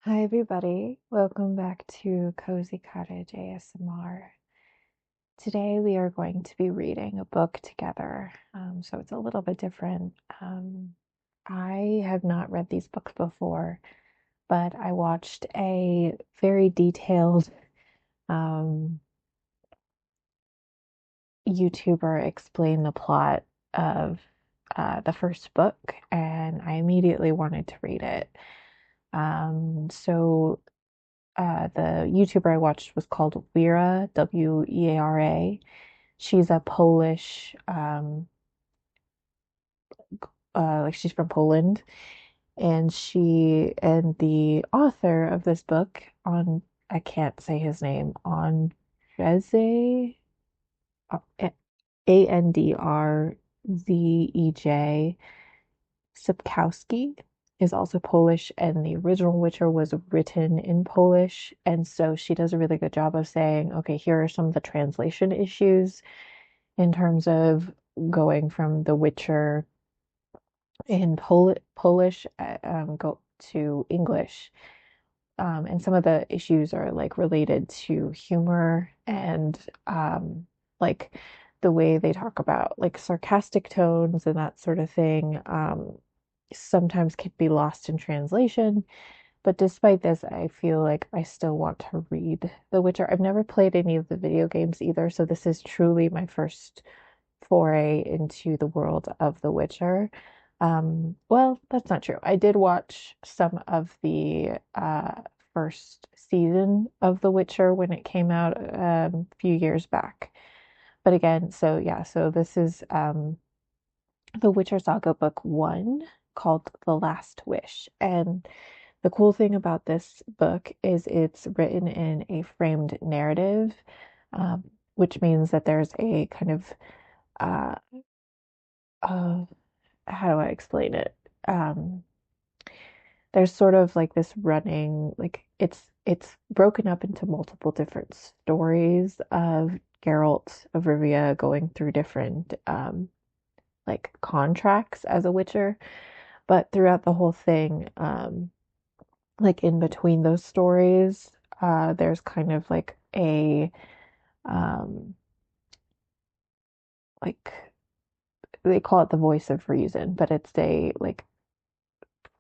Hi, everybody. Welcome back to Cozy Cottage ASMR. Today we are going to be reading a book together, so it's a little bit different. I have not read these books before, but I watched a very detailed um, YouTuber explain the plot of the first book, and I immediately wanted to read it. The YouTuber I watched was called Wera, Weara. She's a Polish, like she's from Poland, and the author of this book I can't say his name, Andrzej, Andrzej Sapkowski is also Polish, and the original Witcher was written in Polish. And so she does a really good job of saying, okay, here are some of the translation issues in terms of going from The Witcher in Polish go to English. And some of the issues are like related to humor and like the way they talk about like sarcastic tones and that sort of thing. Sometimes can be lost in translation. But despite this, I feel like I still want to read The Witcher. I've never played any of the video games either, so this is truly my first foray into the world of The Witcher. Well, that's not true. I did watch some of the first season of The Witcher when it came out a few years back. But again, so yeah, so this is The Witcher Saga Book 1 called The Last Wish. And the cool thing about this book is it's written in a framed narrative, which means that there's a kind of uh, uh, how do I explain it? Um, there's sort of like this running, like it's broken up into multiple different stories of Geralt of Rivia going through different like contracts as a Witcher, but throughout the whole thing, like in between those stories, there's kind of like a um like they call it the voice of reason, but it's a like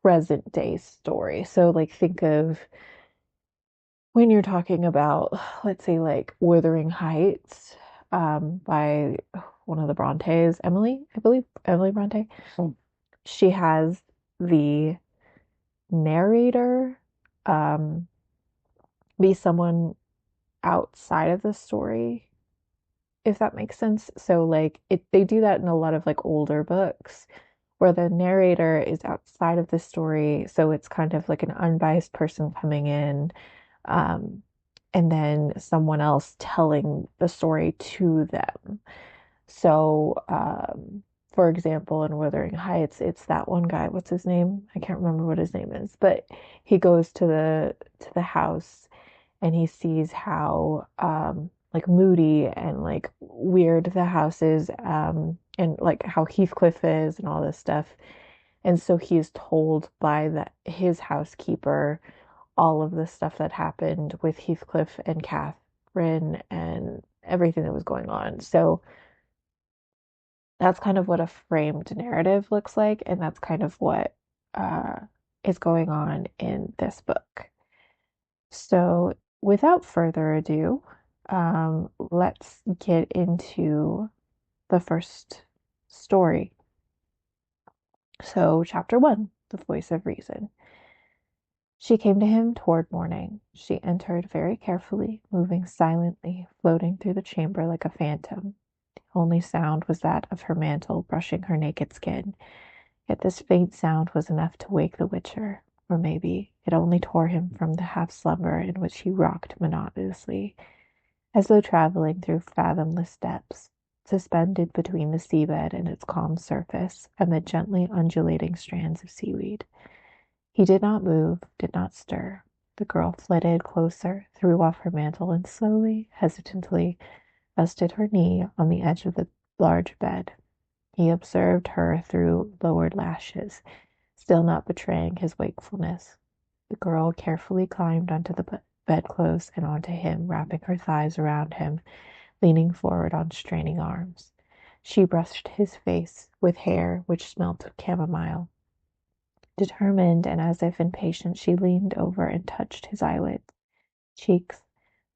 present day story. So like think of when you're talking about, let's say, like Wuthering Heights, by one of the Brontes, Emily, I believe, Emily Bronte. Mm. She has the narrator um, be someone outside of the story, if that makes sense. So, like, they do that in a lot of like older books where the narrator is outside of the story. So it's kind of like an unbiased person coming in, um, and then someone else telling the story to them. So, for example, in Wuthering Heights, it's that one guy. What's his name? I can't remember what his name is, but he goes to the house and he sees how like moody and like weird the house is, and like how Heathcliff is and all this stuff. And so he's told by his housekeeper all of the stuff that happened with Heathcliff and Catherine and everything that was going on. So that's kind of what a framed narrative looks like, and that's kind of what uh, is going on in this book. So, without further ado, let's get into the first story. So, chapter one, The Voice of Reason. She came to him toward morning. She entered very carefully, moving silently, floating through the chamber like a phantom. The only sound was that of her mantle brushing her naked skin. Yet this faint sound was enough to wake the Witcher, or maybe it only tore him from the half slumber in which he rocked monotonously, as though traveling through fathomless depths, suspended between the seabed and its calm surface and the gently undulating strands of seaweed. He did not move, did not stir. The girl flitted closer, threw off her mantle, and slowly, hesitantly, rested her knee on the edge of the large bed. He observed her through lowered lashes, still not betraying his wakefulness. The girl carefully climbed onto the bedclothes and onto him, wrapping her thighs around him, leaning forward on straining arms. She brushed his face with hair which smelt of chamomile. Determined and as if impatient, she leaned over and touched his eyelids, cheeks,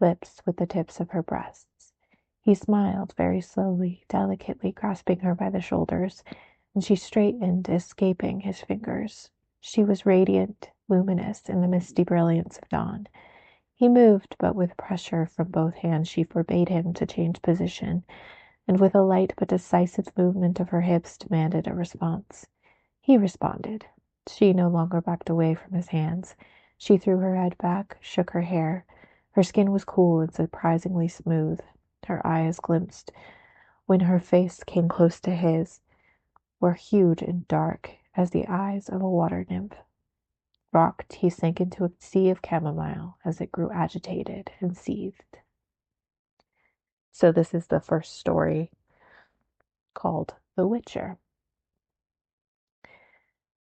lips with the tips of her breasts. He smiled very slowly, delicately grasping her by the shoulders, and she straightened, escaping his fingers. She was radiant, luminous in the misty brilliance of dawn. He moved, but with pressure from both hands she forbade him to change position, and with a light but decisive movement of her hips demanded a response. He responded. She no longer backed away from his hands. She threw her head back, shook her hair. Her skin was cool and surprisingly smooth. Her eyes glimpsed, when her face came close to his, were huge and dark as the eyes of a water nymph. Rocked, he sank into a sea of chamomile as it grew agitated and seethed. So this is the first story called The Witcher.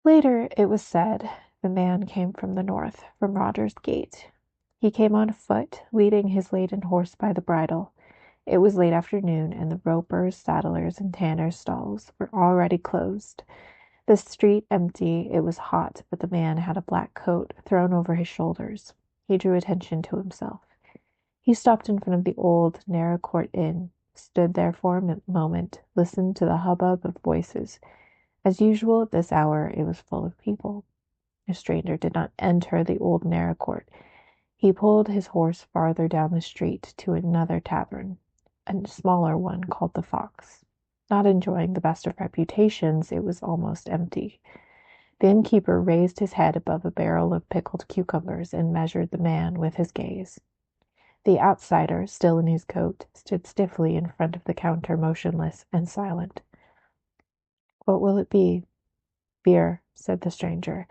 Later, it was said, the man came from the north, from Roger's Gate. He came on foot, leading his laden horse by the bridle. It was late afternoon, and the ropers, saddlers, and tanners' stalls were already closed. The street empty, it was hot, but the man had a black coat thrown over his shoulders. He drew attention to himself. He stopped in front of the old, narrow court inn, stood there for a moment, listened to the hubbub of voices. As usual at this hour, it was full of people. A stranger did not enter the old narrow court. He pulled his horse farther down the street to another tavern, a smaller one called the Fox. Not enjoying the best of reputations, it was almost empty. The innkeeper raised his head above a barrel of pickled cucumbers and measured the man with his gaze. The outsider, still in his coat, stood stiffly in front of the counter, motionless and silent. "What will it be?" "Beer," said the stranger.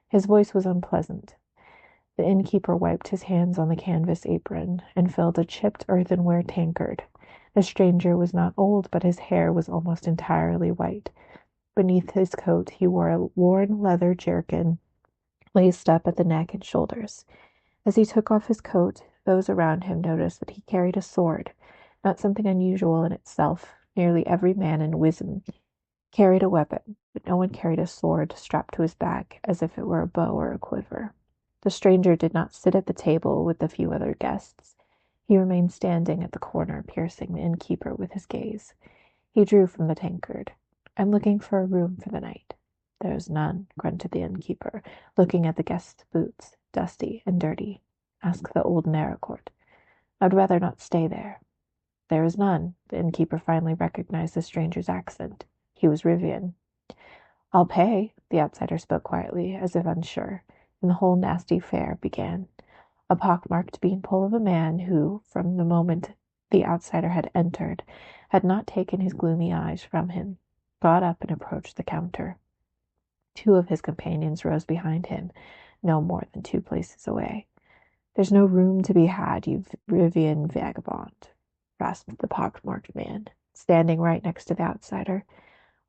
His voice was unpleasant. The innkeeper wiped his hands on the canvas apron and filled a chipped earthenware tankard. The stranger was not old, but his hair was almost entirely white. Beneath his coat he wore a worn leather jerkin, laced up at the neck and shoulders. As he took off his coat, those around him noticed that he carried a sword, not something unusual in itself. Nearly every man in Wisdom carried a weapon, but no one carried a sword strapped to his back as if it were a bow or a quiver. The stranger did not sit at the table with the few other guests. He remained standing at the corner, piercing the innkeeper with his gaze. He drew from the tankard. "I'm looking for a room for the night." "There's none," grunted the innkeeper, looking at the guest's boots, dusty and dirty. "Ask the old Narracourt." "I'd rather not stay there." "There is none." The innkeeper finally recognized the stranger's accent. He was Rivian. "I'll pay," the outsider spoke quietly, as if unsure, and the whole nasty affair began. A pockmarked beanpole of a man who, from the moment the outsider had entered, had not taken his gloomy eyes from him, got up and approached the counter. Two of his companions rose behind him, no more than 2 places away. "There's no room to be had, you Rivian vagabond," rasped the pockmarked man, standing right next to the outsider.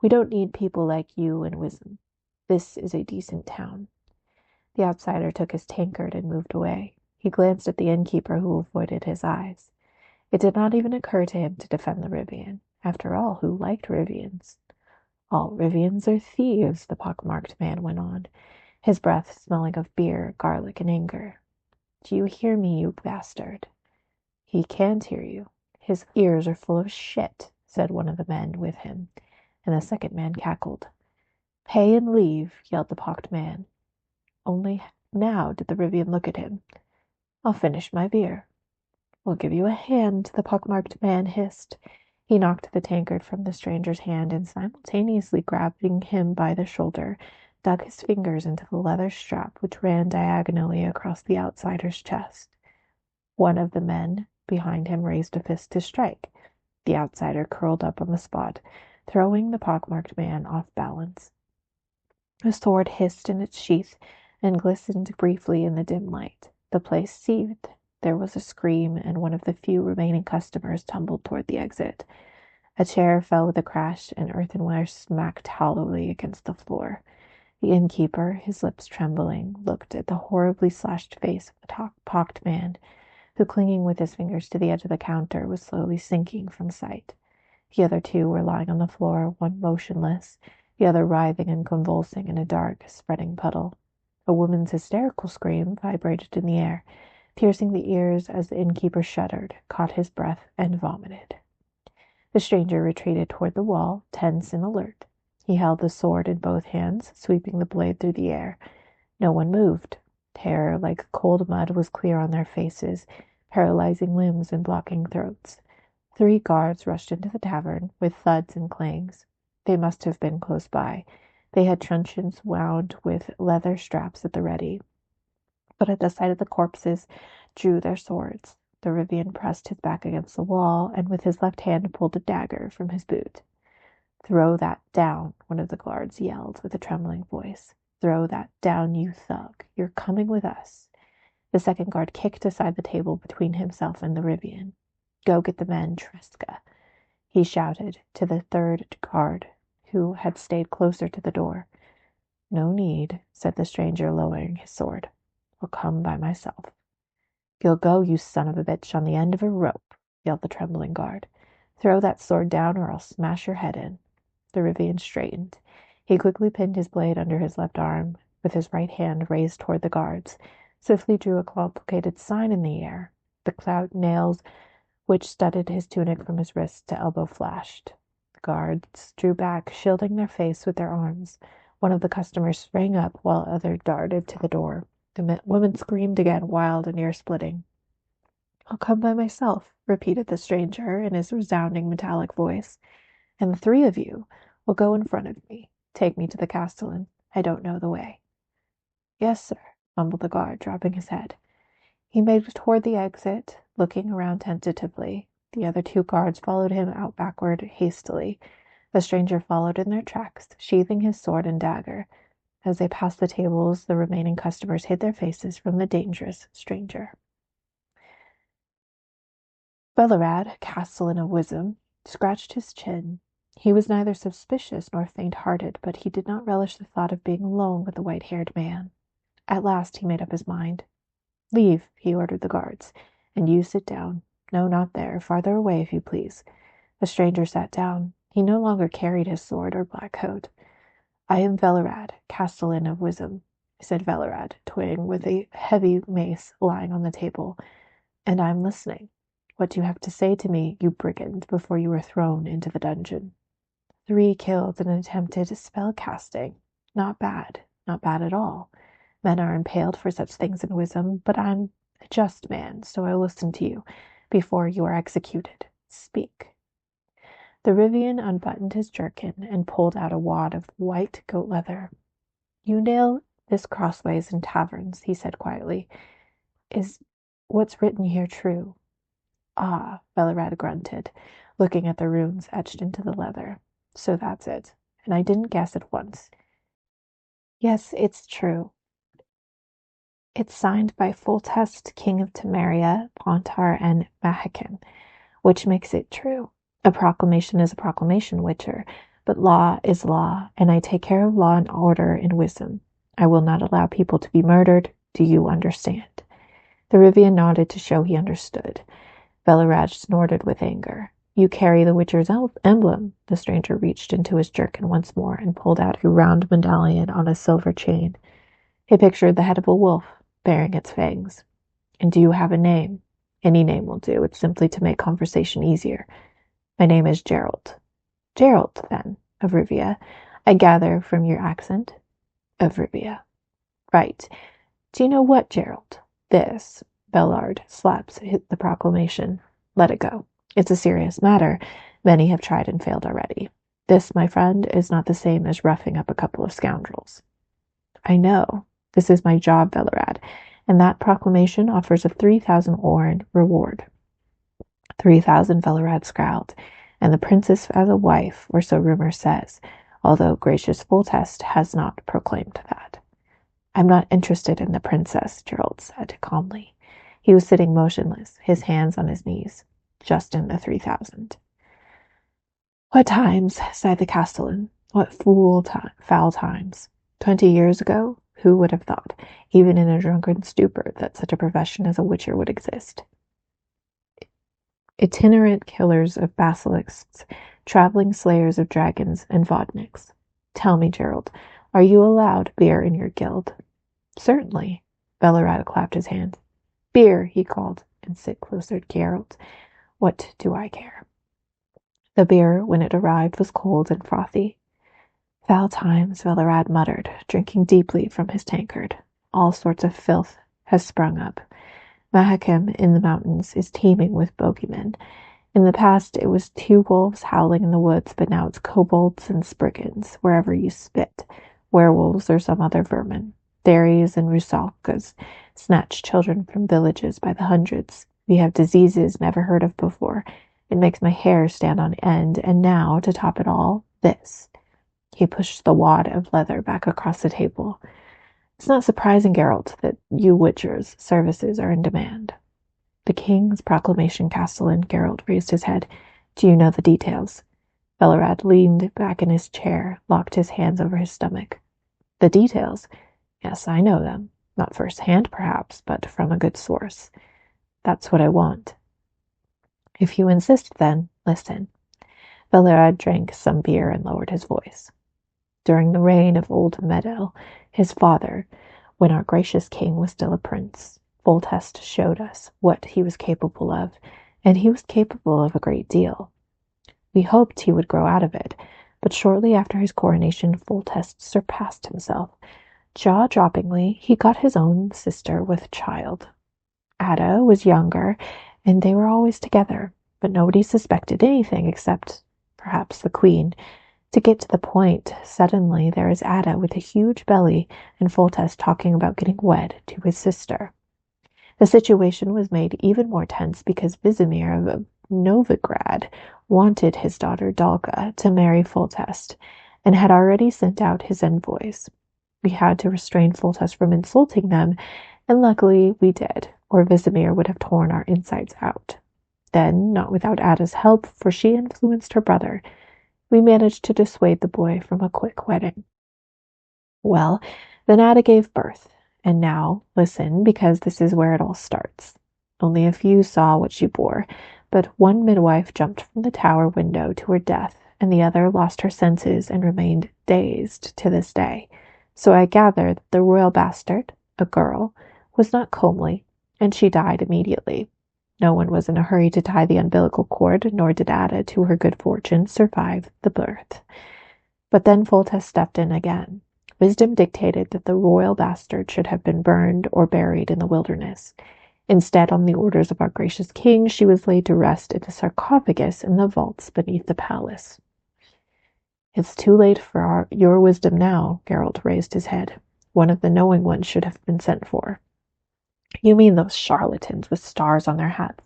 "We don't need people like you in Wisdom. This is a decent town." The outsider took his tankard and moved away. He glanced at the innkeeper, who avoided his eyes. It did not even occur to him to defend the Rivian. After all, who liked Rivians? "All Rivians are thieves," the pockmarked man went on, his breath smelling of beer, garlic, and anger. "Do you hear me, you bastard?" "He can't hear you. His ears are full of shit," said one of the men with him, and the second man cackled. "Pay and leave," yelled the pocked man. Only now did the Rivian look at him. "I'll finish my beer." "We'll give you a hand," the pockmarked man hissed. He knocked the tankard from the stranger's hand and, simultaneously grabbing him by the shoulder, dug his fingers into the leather strap which ran diagonally across the outsider's chest. One of the men behind him raised a fist to strike. The outsider curled up on the spot, throwing the pockmarked man off balance. The sword hissed in its sheath and glistened briefly in the dim light. The place seethed. There was a scream, and one of the few remaining customers tumbled toward the exit. A chair fell with a crash, and earthenware smacked hollowly against the floor. The innkeeper, his lips trembling, looked at the horribly slashed face of the pocked man, who, clinging with his fingers to the edge of the counter, was slowly sinking from sight. The other two were lying on the floor, one motionless, the other writhing and convulsing in a dark, spreading puddle. A woman's hysterical scream vibrated in the air, piercing the ears as the innkeeper shuddered, caught his breath, and vomited. The stranger retreated toward the wall, tense and alert. He held the sword in both hands, sweeping the blade through the air. No one moved. Terror, like cold mud, was clear on their faces, paralyzing limbs and blocking throats. 3 guards rushed into the tavern, with thuds and clangs. They must have been close by. They had truncheons wound with leather straps at the ready, but at the sight of the corpses drew their swords. The Rivian pressed his back against the wall, and with his left hand pulled a dagger from his boot. "Throw that down," one of the guards yelled with a trembling voice. "Throw that down, you thug. You're coming with us." The second guard kicked aside the table between himself and the Rivian. "Go get the men, Tresca," he shouted to the third guard, who had stayed closer to the door. "No need," said the stranger, lowering his sword. "I'll come by myself." "You'll go, you son of a bitch, on the end of a rope," yelled the trembling guard. "Throw that sword down or I'll smash your head in." The Rivian straightened. He quickly pinned his blade under his left arm, with his right hand raised toward the guards, swiftly drew a complicated sign in the air. The clout nails which studded his tunic from his wrist to elbow flashed. The guards drew back, shielding their face with their arms. One of the customers sprang up, while the other darted to the door. The woman screamed again, wild and ear-splitting. "I'll come by myself," repeated the stranger in his resounding metallic voice. "And the 3 of you will go in front of me. Take me to the castellan. I don't know the way." "Yes, sir," mumbled the guard, dropping his head. He made toward the exit, looking around tentatively. The other 2 guards followed him out backward hastily. The stranger followed in their tracks, sheathing his sword and dagger. As they passed the tables, the remaining customers hid their faces from the dangerous stranger. Bellerad, castellan of Wisdom, scratched his chin. He was neither suspicious nor faint-hearted, but he did not relish the thought of being alone with the white-haired man. At last he made up his mind. "Leave," he ordered the guards, "and you sit down. No, not there. Farther away, if you please." The stranger sat down. He no longer carried his sword or black coat. "I am Bellerad, castellan of Wisdom," said Bellerad, toying with a heavy mace lying on the table, "and I'm listening. What do you have to say to me, you brigand, before you were thrown into the dungeon?" 3 killed in attempted spell casting. Not bad. Not bad at all. Men are impaled for such things in Wisdom, but I'm a just man, so I'll listen to you before you are executed. Speak." The Rivian unbuttoned his jerkin and pulled out a wad of white goat leather. "You nail this crossways in taverns," he said quietly. "Is what's written here true?" "Ah," Bellerad grunted, looking at the runes etched into the leather. "So that's it. And I didn't guess at once." "Yes, it's true. It's signed by Foltest, King of Temeria, Pontar, and Mahakin, which makes it true. A proclamation is a proclamation, Witcher, but law is law, and I take care of law and order in Wisdom. I will not allow people to be murdered. Do you understand?" The Rivian nodded to show he understood. Bellerad snorted with anger. "You carry the Witcher's emblem." The stranger reached into his jerkin once more and pulled out a round medallion on a silver chain. He pictured the head of a wolf, baring its fangs. "And do you have a name?" "Any name will do. It's simply to make conversation easier." "My name is Gerald." "Gerald, then, of Rivia. I gather from your accent." "Of Rivia." "Right. Do you know what, Gerald? This," Bellard slaps the proclamation. "Let it go. It's a serious matter. Many have tried and failed already. This, my friend, is not the same as roughing up a couple of scoundrels." "I know. This is my job, Bellerad, and that proclamation offers a 3,000 oren reward." 3,000, Bellerad scowled, "and the princess as a wife, or so rumor says, although gracious Foltest has not proclaimed that." "I'm not interested in the princess," Gerald said calmly. He was sitting motionless, his hands on his knees. "Just in the 3,000. "What times," sighed the castellan. "What foul times." 20 years ago, who would have thought, even in a drunken stupor, that such a profession as a witcher would exist? Itinerant killers of basilisks, traveling slayers of dragons and vodniks. Tell me, Gerald, are you allowed beer in your guild? Certainly. Bellerad clapped his hands. Beer, he called, and sit closer to Gerald. What do I care? The beer, when it arrived, was cold and frothy. Foul times, Bellerad muttered, drinking deeply from his tankard. All sorts of filth has sprung up. Mahakam in the mountains is teeming with bogeymen. In the past it was 2 wolves howling in the woods, but now it's kobolds and spriggans wherever you spit, werewolves or some other vermin. Fairies and rusalkas snatch children from villages by the hundreds. We have diseases never heard of before. It makes my hair stand on end, and now, to top it all, this. He pushed the wad of leather back across the table. It's not surprising, Geralt, that you witchers' services are in demand. The king's proclamation castellan. Geralt raised his head. Do you know the details? Bellerad leaned back in his chair, locked his hands over his stomach. The details? Yes, I know them. Not first-hand, perhaps, but from a good source. That's what I want. If you insist, then, listen. Bellerad drank some beer and lowered his voice. During the reign of old Medel, his father, when our gracious king was still a prince, Foltest showed us what he was capable of, and he was capable of a great deal. We hoped he would grow out of it, but shortly after his coronation, Foltest surpassed himself. Jaw-droppingly, he got his own sister with child. Ada was younger, and they were always together, but nobody suspected anything except, perhaps, the queen. To get to the point, suddenly there is Ada with a huge belly and Foltest talking about getting wed to his sister. The situation was made even more tense because Vizimir of Novigrad wanted his daughter Dalga to marry Foltest and had already sent out his envoys. We had to restrain Foltest from insulting them, and luckily we did, or Vizimir would have torn our insides out. Then, not without Ada's help, for she influenced her brother, we managed to dissuade the boy from a quick wedding. Well, then Ada gave birth, and now, listen, because this is where it all starts. Only a few saw what she bore, but one midwife jumped from the tower window to her death, and the other lost her senses and remained dazed to this day. So I gather that the royal bastard, a girl, was not comely, and she died immediately. No one was in a hurry to tie the umbilical cord, nor did Ada, to her good fortune, survive the birth. But then Foltest stepped in again. Wisdom dictated that the royal bastard should have been burned or buried in the wilderness. Instead, on the orders of our gracious king, she was laid to rest in a sarcophagus in the vaults beneath the palace. It's too late for your wisdom now, Geralt raised his head. One of the knowing ones should have been sent for. You mean those charlatans with stars on their hats?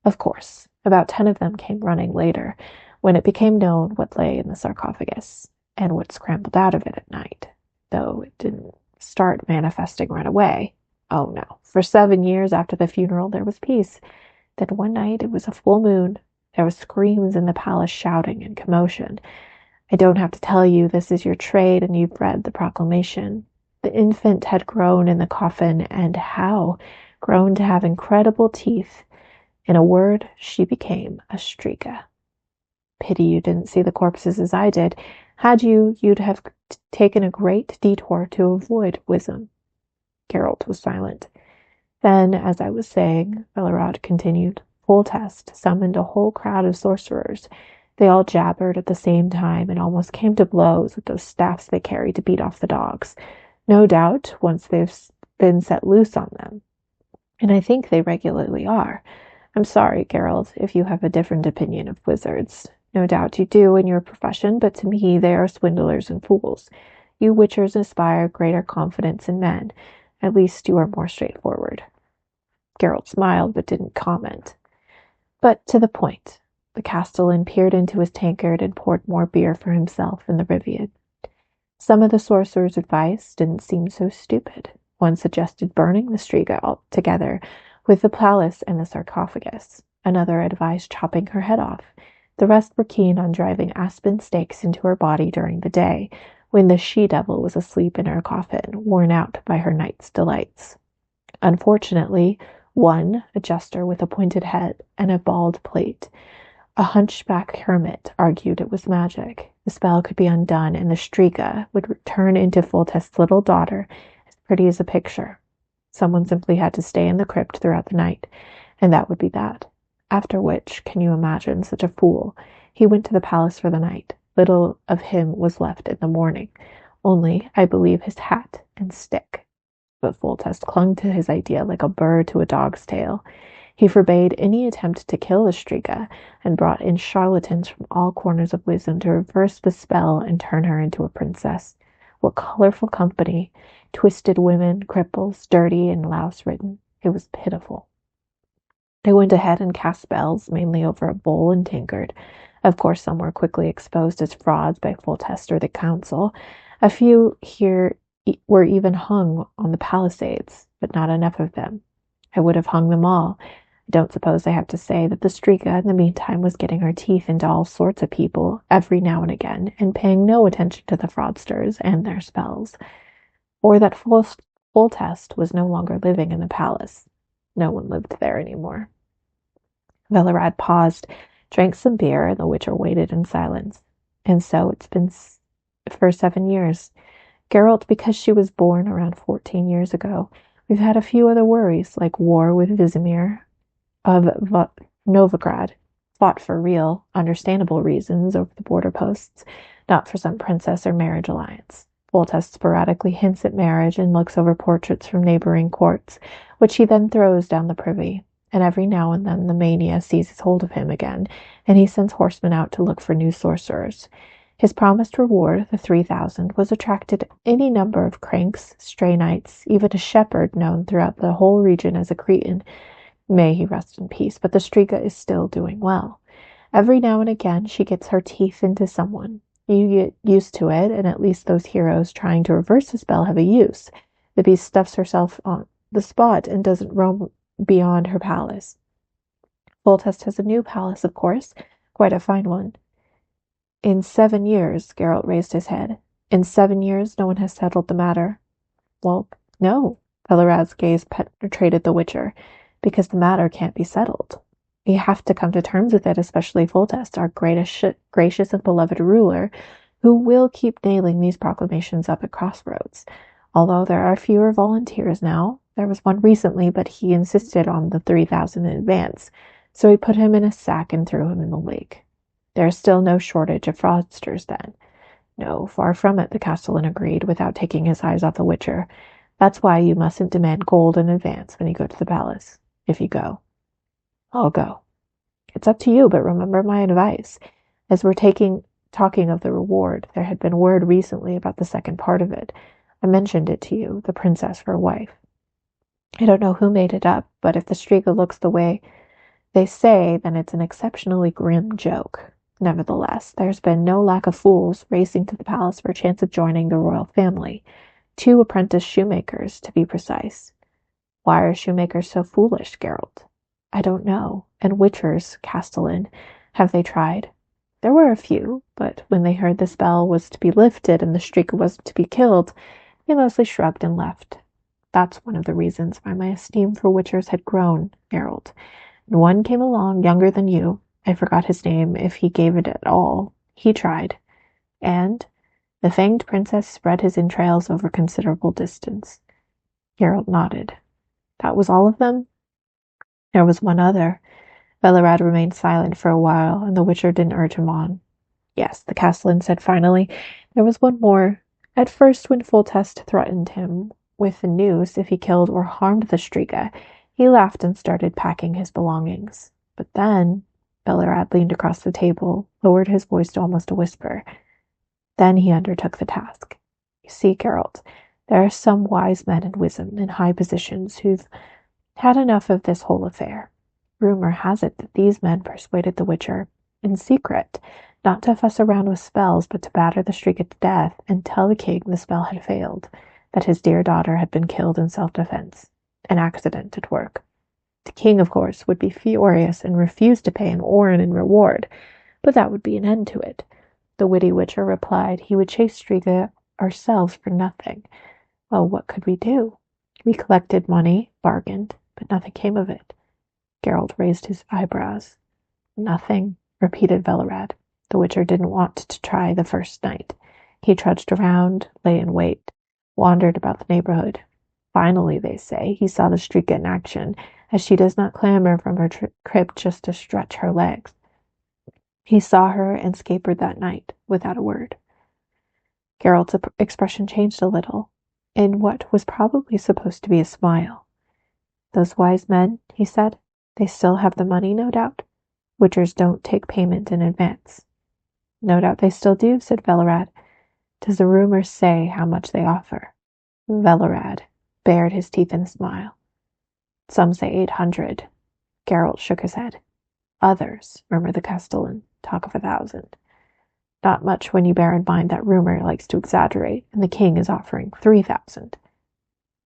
Of course. About 10 of them came running later, when it became known what lay in the sarcophagus, and what scrambled out of it at night, though it didn't start manifesting right away. Oh no, for 7 years after the funeral there was peace. Then one night, it was a full moon, there were screams in the palace, shouting and commotion. I don't have to tell you, this is your trade, and you've read the proclamation. The infant had grown in the coffin, and how? Grown to have incredible teeth. In a word, she became a Strika. Pity you didn't see the corpses as I did. Had you, you'd have taken a great detour to avoid Wisdom. Geralt was silent. Then, as I was saying, Bellerad continued, Foltest summoned a whole crowd of sorcerers. They all jabbered at the same time and almost came to blows with those staffs they carry to beat off the dogs. No doubt, once they've been set loose on them. And I think they regularly are. I'm sorry, Geralt, if you have a different opinion of wizards. No doubt you do in your profession, but to me they are swindlers and fools. You witchers inspire greater confidence in men. At least you are more straightforward. Geralt smiled, but didn't comment. But to the point. The castellan peered into his tankard and poured more beer for himself in the Rivian. Some of the sorcerer's advice didn't seem so stupid. One suggested burning the Striga altogether with the palace and the sarcophagus. Another advised chopping her head off. The rest were keen on driving aspen stakes into her body during the day, when the she-devil was asleep in her coffin, worn out by her night's delights. Unfortunately, one, a jester with a pointed head and a bald pate, a hunchback hermit, argued it was magic. The spell could be undone, and the Striga would turn into Foltest's little daughter, as pretty as a picture. Someone simply had to stay in the crypt throughout the night, and that would be that. After which, can you imagine such a fool? He went to the palace for the night. Little of him was left in the morning, only, I believe, his hat and stick. But Foltest clung to his idea like a bird to a dog's tail. He forbade any attempt to kill the Striga, and brought in charlatans from all corners of wisdom to reverse the spell and turn her into a princess. What colorful company! Twisted women, cripples, dirty and louse-ridden. It was pitiful. They went ahead and cast spells, mainly over a bowl and tankard. Of course, some were quickly exposed as frauds by Foltest or the council. A few here were even hung on the palisades, but not enough of them. I would have hung them all. I don't suppose I have to say that the Striga, in the meantime, was getting her teeth into all sorts of people, every now and again, and paying no attention to the fraudsters and their spells. Or that Foltest was no longer living in the palace. No one lived there anymore. Velerad paused, drank some beer, and the Witcher waited in silence. And so it's been for 7 years. Geralt, because she was born around 14 years ago. We've had a few other worries, like war with Vizimir of Novigrad, fought for real, understandable reasons over the border posts, not for some princess or marriage alliance. Foltest sporadically hints at marriage and looks over portraits from neighboring courts, which he then throws down the privy, and every now and then the mania seizes hold of him again, and he sends horsemen out to look for new sorcerers. His promised reward, the 3,000, was attracted any number of cranks, stray knights, even a shepherd known throughout the whole region as a Cretan. May he rest in peace, but the Striga is still doing well. Every now and again she gets her teeth into someone. You get used to it, and at least those heroes trying to reverse the spell have a use. The beast stuffs herself on the spot and doesn't roam beyond her palace. Foltest has a new palace, of course, quite a fine one. In 7 years, Geralt raised his head. In 7 years, no one has settled the matter. Well, no, Velerad's gaze penetrated the Witcher, because the matter can't be settled. We have to come to terms with it, especially Foltest, our gracious and beloved ruler, who will keep nailing these proclamations up at crossroads. Although there are fewer volunteers now, there was one recently, but he insisted on the 3,000 in advance, so we put him in a sack and threw him in the lake. There is still no shortage of fraudsters, then. No, far from it, the castellan agreed, without taking his eyes off the Witcher. That's why you mustn't demand gold in advance when you go to the palace. If you go. I'll go. It's up to you, but remember my advice. As we're talking of the reward, there had been word recently about the second part of it. I mentioned it to you, the princess for a wife. I don't know who made it up, but if the Striga looks the way they say, then it's an exceptionally grim joke. Nevertheless, there's been no lack of fools racing to the palace for a chance of joining the royal family. 2 apprentice shoemakers, to be precise. Why are shoemakers so foolish, Geralt? I don't know. And witchers, castellan, have they tried? There were a few, but when they heard the spell was to be lifted and the Striga was to be killed, they mostly shrugged and left. That's one of the reasons why my esteem for witchers had grown, Geralt. And one came along, younger than you. I forgot his name, if he gave it at all. He tried. And the fanged princess spread his entrails over considerable distance. Geralt nodded. That was all of them? There was one other. Velerad remained silent for a while, and the Witcher didn't urge him on. Yes, the castellan said finally, there was one more. At first, when Foltest threatened him with the news if he killed or harmed the Striga, he laughed and started packing his belongings. But then, Velerad leaned across the table, lowered his voice to almost a whisper. Then he undertook the task. You see, Geralt, there are some wise men and wisdom in high positions who've had enough of this whole affair. Rumor has it that these men persuaded the Witcher, in secret, not to fuss around with spells, but to batter the Striga to death and tell the king the spell had failed, that his dear daughter had been killed in self-defense, an accident at work. The king, of course, would be furious and refuse to pay an oren in reward, but that would be an end to it. The witty Witcher replied he would chase Striga ourselves for nothing. Well, what could we do? We collected money, bargained, but nothing came of it. Geralt raised his eyebrows. Nothing, repeated Velerad. The Witcher didn't want to try the first night. He trudged around, lay in wait, wandered about the neighborhood. Finally, they say, he saw the Strika in action, as she does not clamber from her crypt just to stretch her legs. He saw her and scapered that night, without a word. Geralt's expression changed a little, in what was probably supposed to be a smile. Those wise men, he said, they still have the money, no doubt. Witchers don't take payment in advance. No doubt they still do, said Velerad. Does the rumor say how much they offer? Velerad bared his teeth in a smile. Some say 800. Geralt shook his head. Others, murmured the Castellan, talk of 1,000. Not much when you bear in mind that rumor likes to exaggerate, and the king is offering 3,000.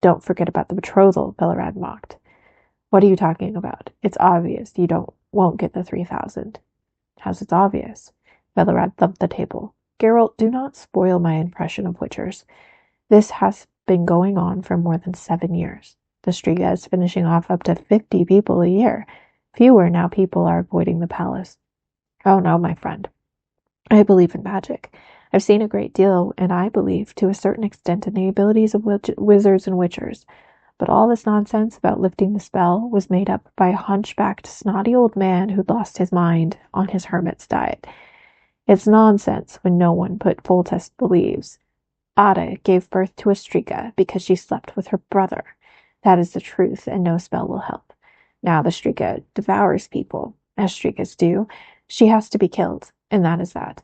Don't forget about the betrothal, Velerad mocked. What are you talking about? It's obvious you won't get the 3,000. How's it obvious? Velerad thumped the table. Geralt, do not spoil my impression of Witchers. This has been going on for more than 7 years. The Striga is finishing off up to 50 people a year. Fewer now people are avoiding the palace. Oh no, my friend. I believe in magic. I've seen a great deal, and I believe, to a certain extent, in the abilities of wizards and witchers. But all this nonsense about lifting the spell was made up by a hunchbacked, snotty old man who'd lost his mind on his hermit's diet. It's nonsense when no one but Foltest believes. Ada gave birth to a Strika because she slept with her brother. That is the truth, and no spell will help. Now the Strika devours people, as Strikas do. She has to be killed, and that is that.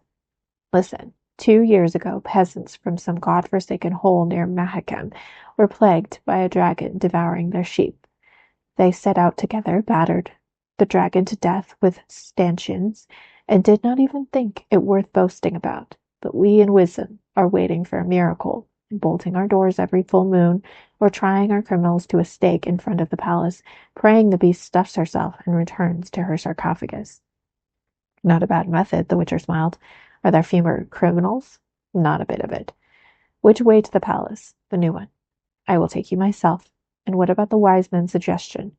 Listen, 2 years ago, peasants from some god-forsaken hole near Mahakam were plagued by a dragon devouring their sheep. They set out together, battered the dragon to death with stanchions, and did not even think it worth boasting about. But we in wisdom are waiting for a miracle, and bolting our doors every full moon, or trying our criminals to a stake in front of the palace, praying the beast stuffs herself and returns to her sarcophagus. Not a bad method, the Witcher smiled. Are there fewer criminals? Not a bit of it. Which way to the palace? The new one. I will take you myself. And what about the wise men's suggestion?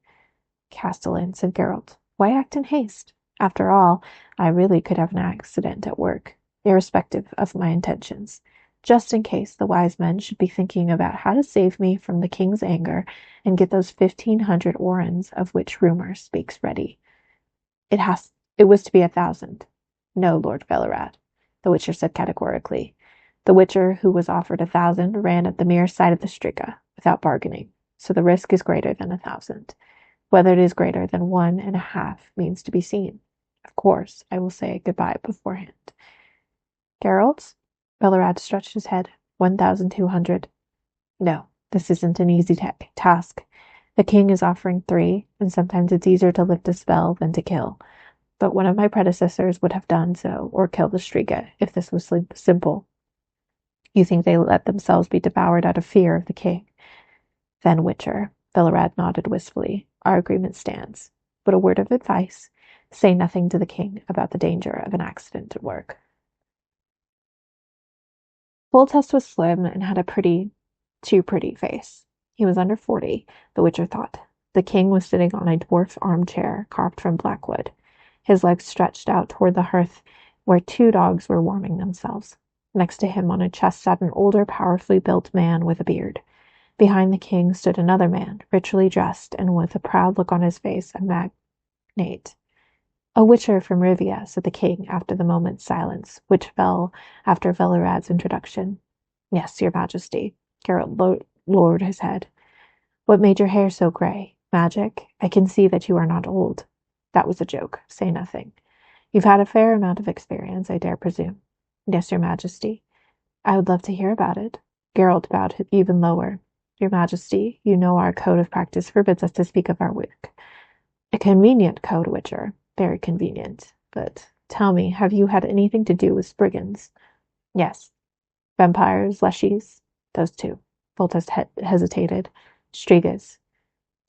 Castellan, said Geralt. Why act in haste? After all, I really could have an accident at work, irrespective of my intentions. Just in case the wise men should be thinking about how to save me from the king's anger and get those 1,500 orens of which rumor speaks ready. It was to be 1,000. No, Lord Velerad, the Witcher said categorically. The Witcher who was offered 1,000 ran at the mere sight of the Strika, without bargaining, so the risk is greater than 1,000. Whether it is greater than 1.5 means to be seen. Of course, I will say goodbye beforehand. Geralt? Velerad stretched his head. 1,200. No, this isn't an easy task. The king is offering 3, and sometimes it's easier to lift a spell than to kill. But one of my predecessors would have done so, or killed the Striga, if this was simple. You think they let themselves be devoured out of fear of the king? Then, Witcher, Velerad nodded wistfully, our agreement stands. But a word of advice, say nothing to the king about the danger of an accident at work. Foltest was slim and had a too pretty face. He was under 40, the Witcher thought. The king was sitting on a dwarf armchair carved from blackwood. His legs stretched out toward the hearth, where 2 dogs were warming themselves. Next to him on a chest sat an older, powerfully built man with a beard. Behind the king stood another man, richly dressed, and with a proud look on his face, a magnate. A Witcher from Rivia, said the king, after the moment's silence, which fell after Velerad's introduction. Yes, your majesty. Geralt lowered his head. What made your hair so gray? Magic? I can see that you are not old. That was a joke. Say nothing. You've had a fair amount of experience, I dare presume. Yes, your majesty. I would love to hear about it. Geralt bowed even lower. Your majesty, you know our code of practice forbids us to speak of our work. A convenient code, Witcher. Very convenient. But tell me, have you had anything to do with Spriggans? Yes. Vampires, leshies? Those 2. Foltest hesitated. Strigas.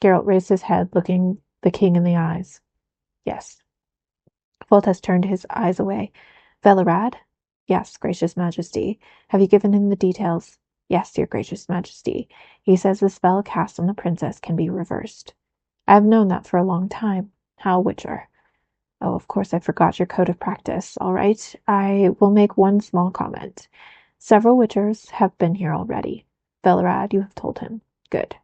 Geralt raised his head, looking the king in the eyes. Yes. Foltest turned his eyes away. Velerad? Yes, gracious majesty. Have you given him the details? Yes, your gracious majesty. He says the spell cast on the princess can be reversed. I have known that for a long time. How, Witcher? Oh, of course, I forgot your code of practice. All right, I will make one small comment. Several Witchers have been here already. Velerad, you have told him. Good.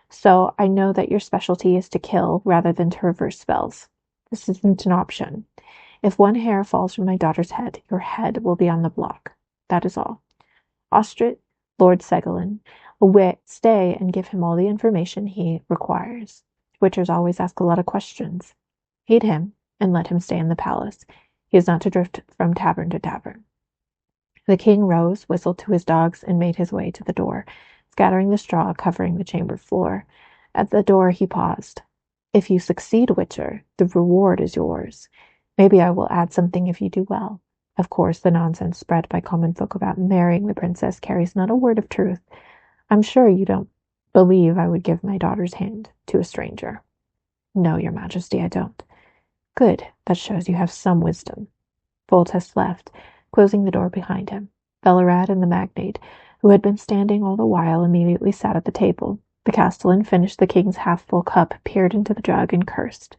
So I know that your specialty is to kill rather than to reverse spells. This isn't an option. If one hair falls from my daughter's head, your head will be on the block. That is all. Ostrit, Lord Segolin, stay and give him all the information he requires. Witchers always ask a lot of questions. Heed him, and let him stay in the palace. He is not to drift from tavern to tavern. The king rose, whistled to his dogs, and made his way to the door, scattering the straw covering the chamber floor. At the door he paused. If you succeed, Witcher, the reward is yours. Maybe I will add something if you do well. Of course, the nonsense spread by common folk about marrying the princess carries not a word of truth. I'm sure you don't believe I would give my daughter's hand to a stranger. No, your majesty, I don't. Good, that shows you have some wisdom. Foltest left, closing the door behind him. Velerad and the magnate, who had been standing all the while, immediately sat at the table. The castellan finished the king's half-full cup, peered into the jug, and cursed.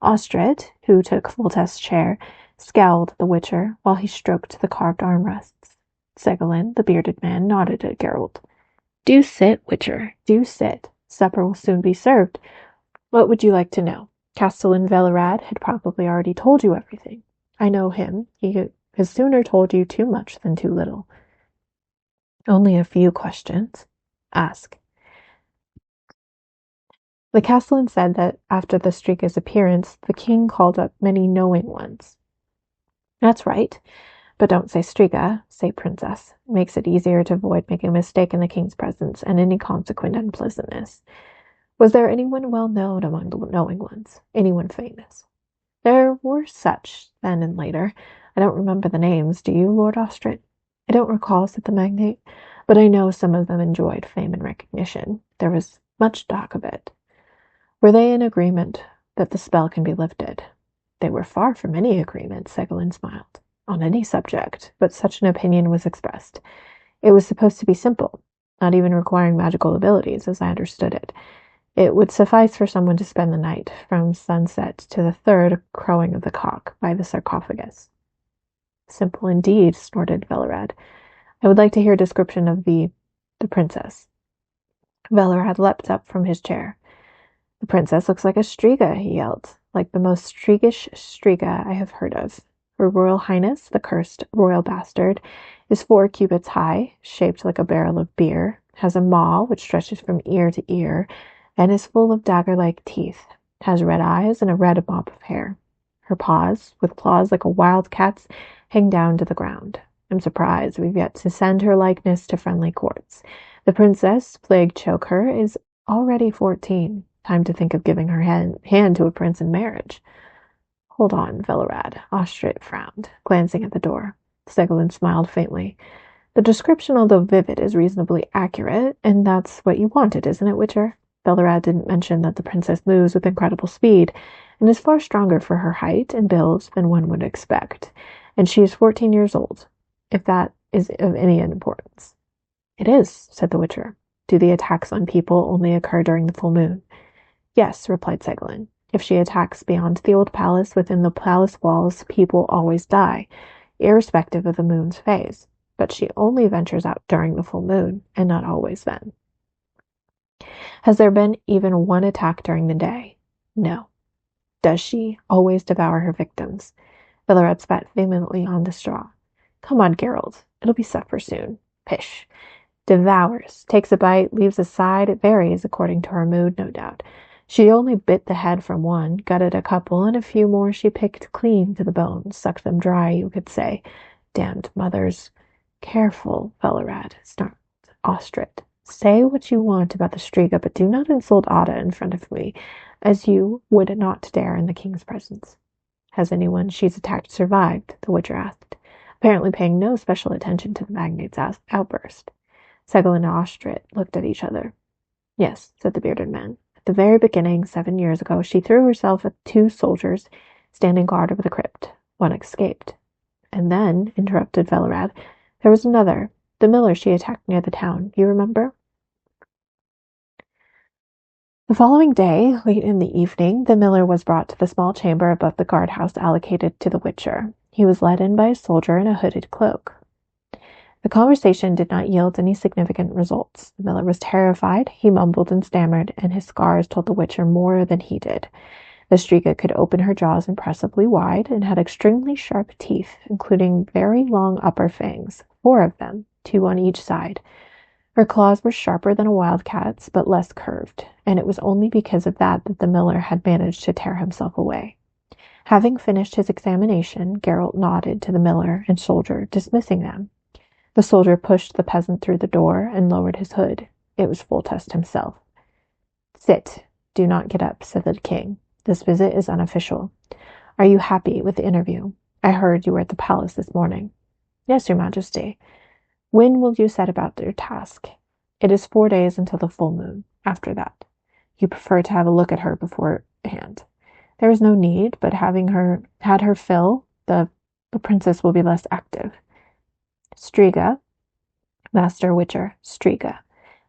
Ostred, who took Foltest's chair, scowled at the Witcher while he stroked the carved armrests. Segolin, the bearded man, nodded at Geralt. Do sit, Witcher, do sit. Supper will soon be served. What would you like to know? Castellan Velerad had probably already told you everything. I know him. He has sooner told you too much than too little. Only a few questions. Ask. The castellan said that after the Striga's appearance, the king called up many knowing ones. That's right. But don't say Striga, say princess. It makes it easier to avoid making a mistake in the king's presence and any consequent unpleasantness. Was there anyone well known among the knowing ones? Anyone famous? There were such, then and later. I don't remember the names. Do you, Lord Ostrit? I don't recall, said the magnate, but I know some of them enjoyed fame and recognition. There was much talk of it. Were they in agreement that the spell can be lifted? They were far from any agreement, Segolin smiled. On any subject, but such an opinion was expressed. It was supposed to be simple, not even requiring magical abilities, as I understood it. It would suffice for someone to spend the night, from sunset to the third crowing of the cock, by the sarcophagus. Simple indeed, snorted Velerad. I would like to hear a description of the princess. Velerad leapt up from his chair. The princess looks like a Striga, he yelled, like the most Strigish Striga I have heard of. Her Royal Highness, the cursed royal bastard, is 4 cubits high, shaped like a barrel of beer, has a maw which stretches from ear to ear, and is full of dagger-like teeth, has red eyes and a red mop of hair. Her paws, with claws like a wild cat's, hang down to the ground. I'm surprised we've yet to send her likeness to friendly courts. The princess, plague choke her, is already 14. Time to think of giving her hand to a prince in marriage. Hold on, Velerad. Ostrit frowned, glancing at the door. Segolin smiled faintly. The description, although vivid, is reasonably accurate, and that's what you wanted, isn't it, Witcher? Velerad didn't mention that the princess moves with incredible speed, and is far stronger for her height and build than one would expect. And she is 14 years old, if that is of any importance. It is, said the Witcher. Do the attacks on people only occur during the full moon? Yes, replied Segolin. If she attacks beyond the old palace within the palace walls, people always die, irrespective of the moon's phase. But she only ventures out during the full moon, and not always then. Has there been even one attack during the day? No. Does she always devour her victims? Velerad spat vehemently on the straw. Come on, Geralt. It'll be supper soon. Pish. Devours. Takes a bite, leaves a side. It varies according to her mood, no doubt. She only bit the head from one, gutted a couple, and a few more she picked clean to the bone, sucked them dry, you could say. Damned mothers. Careful, Velerad, snarled Ostrit. Say what you want about the Striga, but do not insult Ada in front of me, as you would not dare in the king's presence. Has anyone she's attacked survived? The Witcher asked, apparently paying no special attention to the magnate's outburst. Segolin and Ostrit looked at each other. Yes, said the bearded man. At the very beginning, 7 years ago, she threw herself at 2 soldiers standing guard over the crypt. One escaped. And then, interrupted Velerad, there was another, the miller she attacked near the town. You remember? The following day, late in the evening, the miller was brought to the small chamber above the guardhouse allocated to the witcher. He was led in by a soldier in a hooded cloak. The conversation did not yield any significant results. The miller was terrified, he mumbled and stammered, and his scars told the witcher more than he did. The Striga could open her jaws impressively wide and had extremely sharp teeth, including very long upper fangs, 4 of them, 2 on each side. Her claws were sharper than a wildcat's, but less curved, and it was only because of that the miller had managed to tear himself away. Having finished his examination, Geralt nodded to the miller and soldier, dismissing them. The soldier pushed the peasant through the door and lowered his hood. It was Foltest himself. "Sit. Do not get up," said the king. "This visit is unofficial. Are you happy with the interview? I heard you were at the palace this morning." "Yes, your majesty." "When will you set about your task?" "It is 4 days until the full moon. After that." "You prefer to have a look at her beforehand." "There is no need, but having had her fill, the princess will be less active." "Striga, Master Witcher, Striga.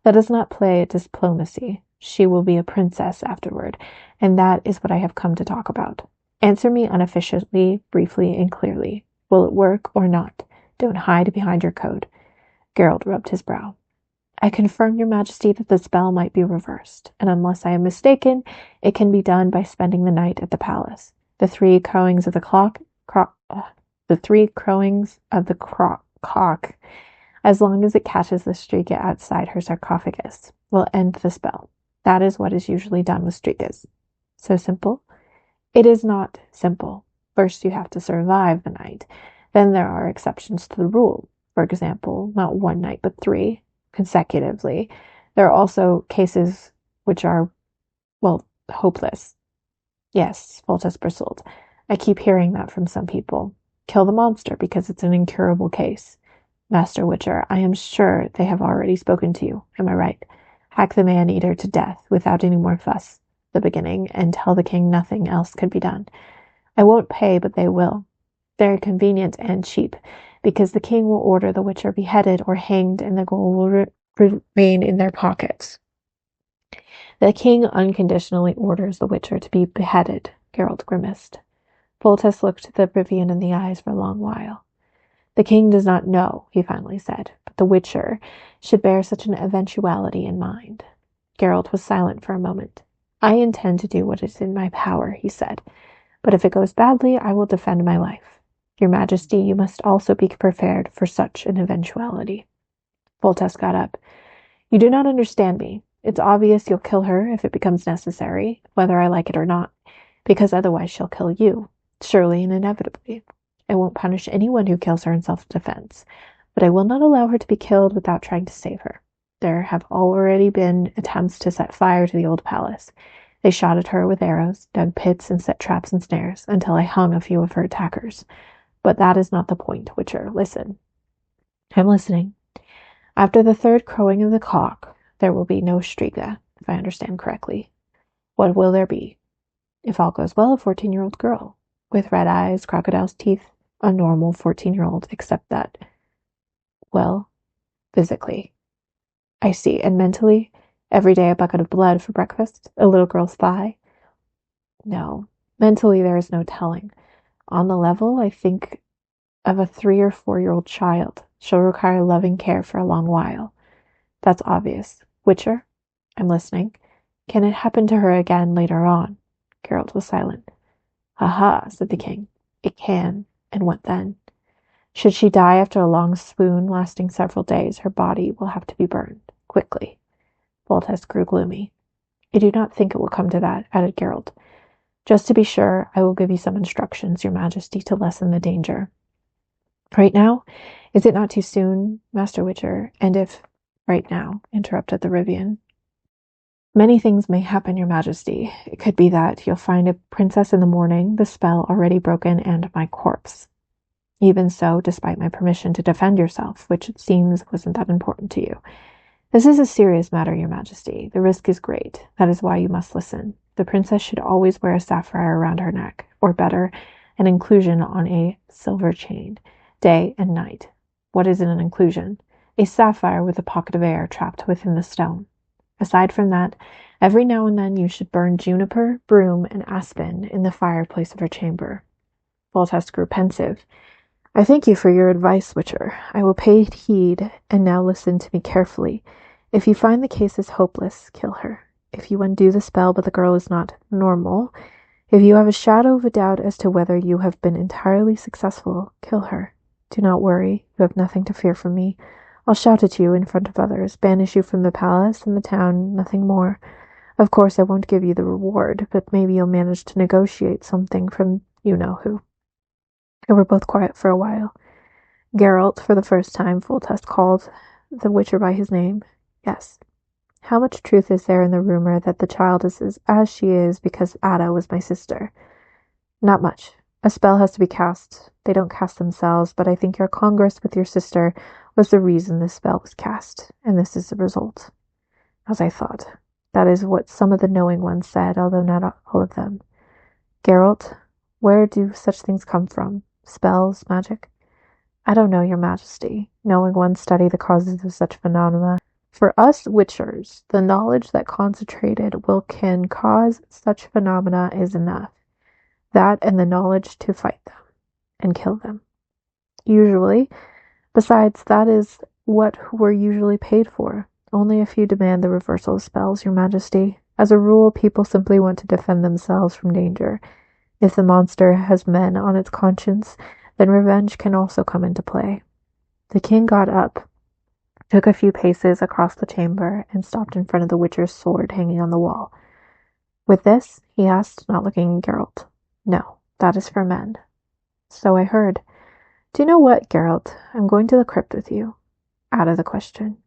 Let us not play at diplomacy. She will be a princess afterward, and that is what I have come to talk about. Answer me unofficially, briefly, and clearly. Will it work or not? Don't hide behind your code." Geralt rubbed his brow. "I confirm, your majesty, that the spell might be reversed, and unless I am mistaken, it can be done by spending the night at the palace. The 3 crowings of the cock, as long as it catches the Striga outside her sarcophagus, will end the spell. That is what is usually done with Strigas." "So simple?" "It is not simple. First you have to survive the night. Then there are exceptions to the rule. For example, not 1 night but 3, consecutively. There are also cases which are, well, hopeless." "Yes," Foltest bristled. "I keep hearing that from some people. Kill the monster because it's an incurable case. Master Witcher, I am sure they have already spoken to you. Am I right? Hack the man-eater to death without any more fuss, the beginning, and tell the king nothing else could be done. I won't pay, but they will. Very convenient and cheap, because the king will order the Witcher beheaded or hanged, and the gold will remain in their pockets." "The king unconditionally orders the Witcher to be beheaded," Geralt grimaced. Foltest looked the Rivian in the eyes for a long while. "The king does not know," he finally said, "but the Witcher should bear such an eventuality in mind." Geralt was silent for a moment. "I intend to do what is in my power," he said, "but if it goes badly, I will defend my life. Your majesty, you must also be prepared for such an eventuality." Foltest got up. "You do not understand me. It's obvious you'll kill her if it becomes necessary, whether I like it or not, because otherwise she'll kill you, surely and inevitably. I won't punish anyone who kills her in self-defense, but I will not allow her to be killed without trying to save her. There have already been attempts to set fire to the old palace. They shot at her with arrows, dug pits, and set traps and snares, until I hung a few of her attackers. But that is not the point, Witcher. Listen." "I'm listening." "After the 3rd crowing of the cock, there will be no Striga, if I understand correctly." "What will there be?" "If all goes well, a 14-year-old girl, with red eyes, crocodile's teeth, a normal 14-year-old, except that, well, physically." "I see. And mentally? Every day a bucket of blood for breakfast? A little girl's thigh?" "No. Mentally there is no telling. On the level, I think of a 3 or 4-year-old child. She'll require loving care for a long while." "That's obvious. Witcher?" "I'm listening." "Can it happen to her again later on?" Geralt was silent. "Aha," said the king. "It can. And what then?" "Should she die after a long swoon lasting several days, her body will have to be burned. Quickly." Foltest grew gloomy. "I do not think it will come to that," added Geralt. "Just to be sure, I will give you some instructions, your majesty, to lessen the danger." "Right now? Is it not too soon, Master Witcher? And if—" "Right now," interrupted the Rivian. "Many things may happen, your majesty. It could be that you'll find a princess in the morning, the spell already broken, and my corpse. Even so, despite my permission to defend yourself, which it seems wasn't that important to you. This is a serious matter, your majesty. The risk is great. That is why you must listen. The princess should always wear a sapphire around her neck, or better, an inclusion on a silver chain. Day and night. What is an inclusion? A sapphire with a pocket of air trapped within the stone. Aside from that, every now and then you should burn juniper, broom, and aspen in the fireplace of her chamber. Foltest grew pensive. I thank you for your advice, Witcher. I will pay heed, and now listen to me carefully. If you find the case is hopeless, kill her. If you undo the spell but the girl is not normal, if you have a shadow of a doubt as to whether you have been entirely successful, kill her. Do not worry, you have nothing to fear from me. I'll shout at you in front of others, banish you from the palace and the town, nothing more. Of course I won't give you the reward, but maybe you'll manage to negotiate something from you-know-who. They were both quiet for a while. Geralt, for the first time, Foltest called the Witcher by his name. Yes. How much truth is there in the rumor that the child is as she is because Ada was my sister? Not much. A spell has to be cast. They don't cast themselves, but I think your congress with your sister was the reason this spell was cast, and this is the result. As I thought. That is what some of the knowing ones said, although not all of them. Geralt, where do such things come from? Spells, magic? I don't know, your majesty. Knowing ones study the causes of such phenomena. For us witchers, the knowledge that concentrated can cause such phenomena is enough. That and the knowledge to fight them and kill them. Usually. Besides, that is what we're usually paid for. Only if you demand the reversal of spells, your majesty. As a rule, people simply want to defend themselves from danger. If the monster has men on its conscience, then revenge can also come into play. The king got up, took a few paces across the chamber, and stopped in front of the Witcher's sword hanging on the wall. With this, he asked, not looking at Geralt. No, that is for men. So I heard. Do you know what, Geralt? I'm going to the crypt with you. Out of the question.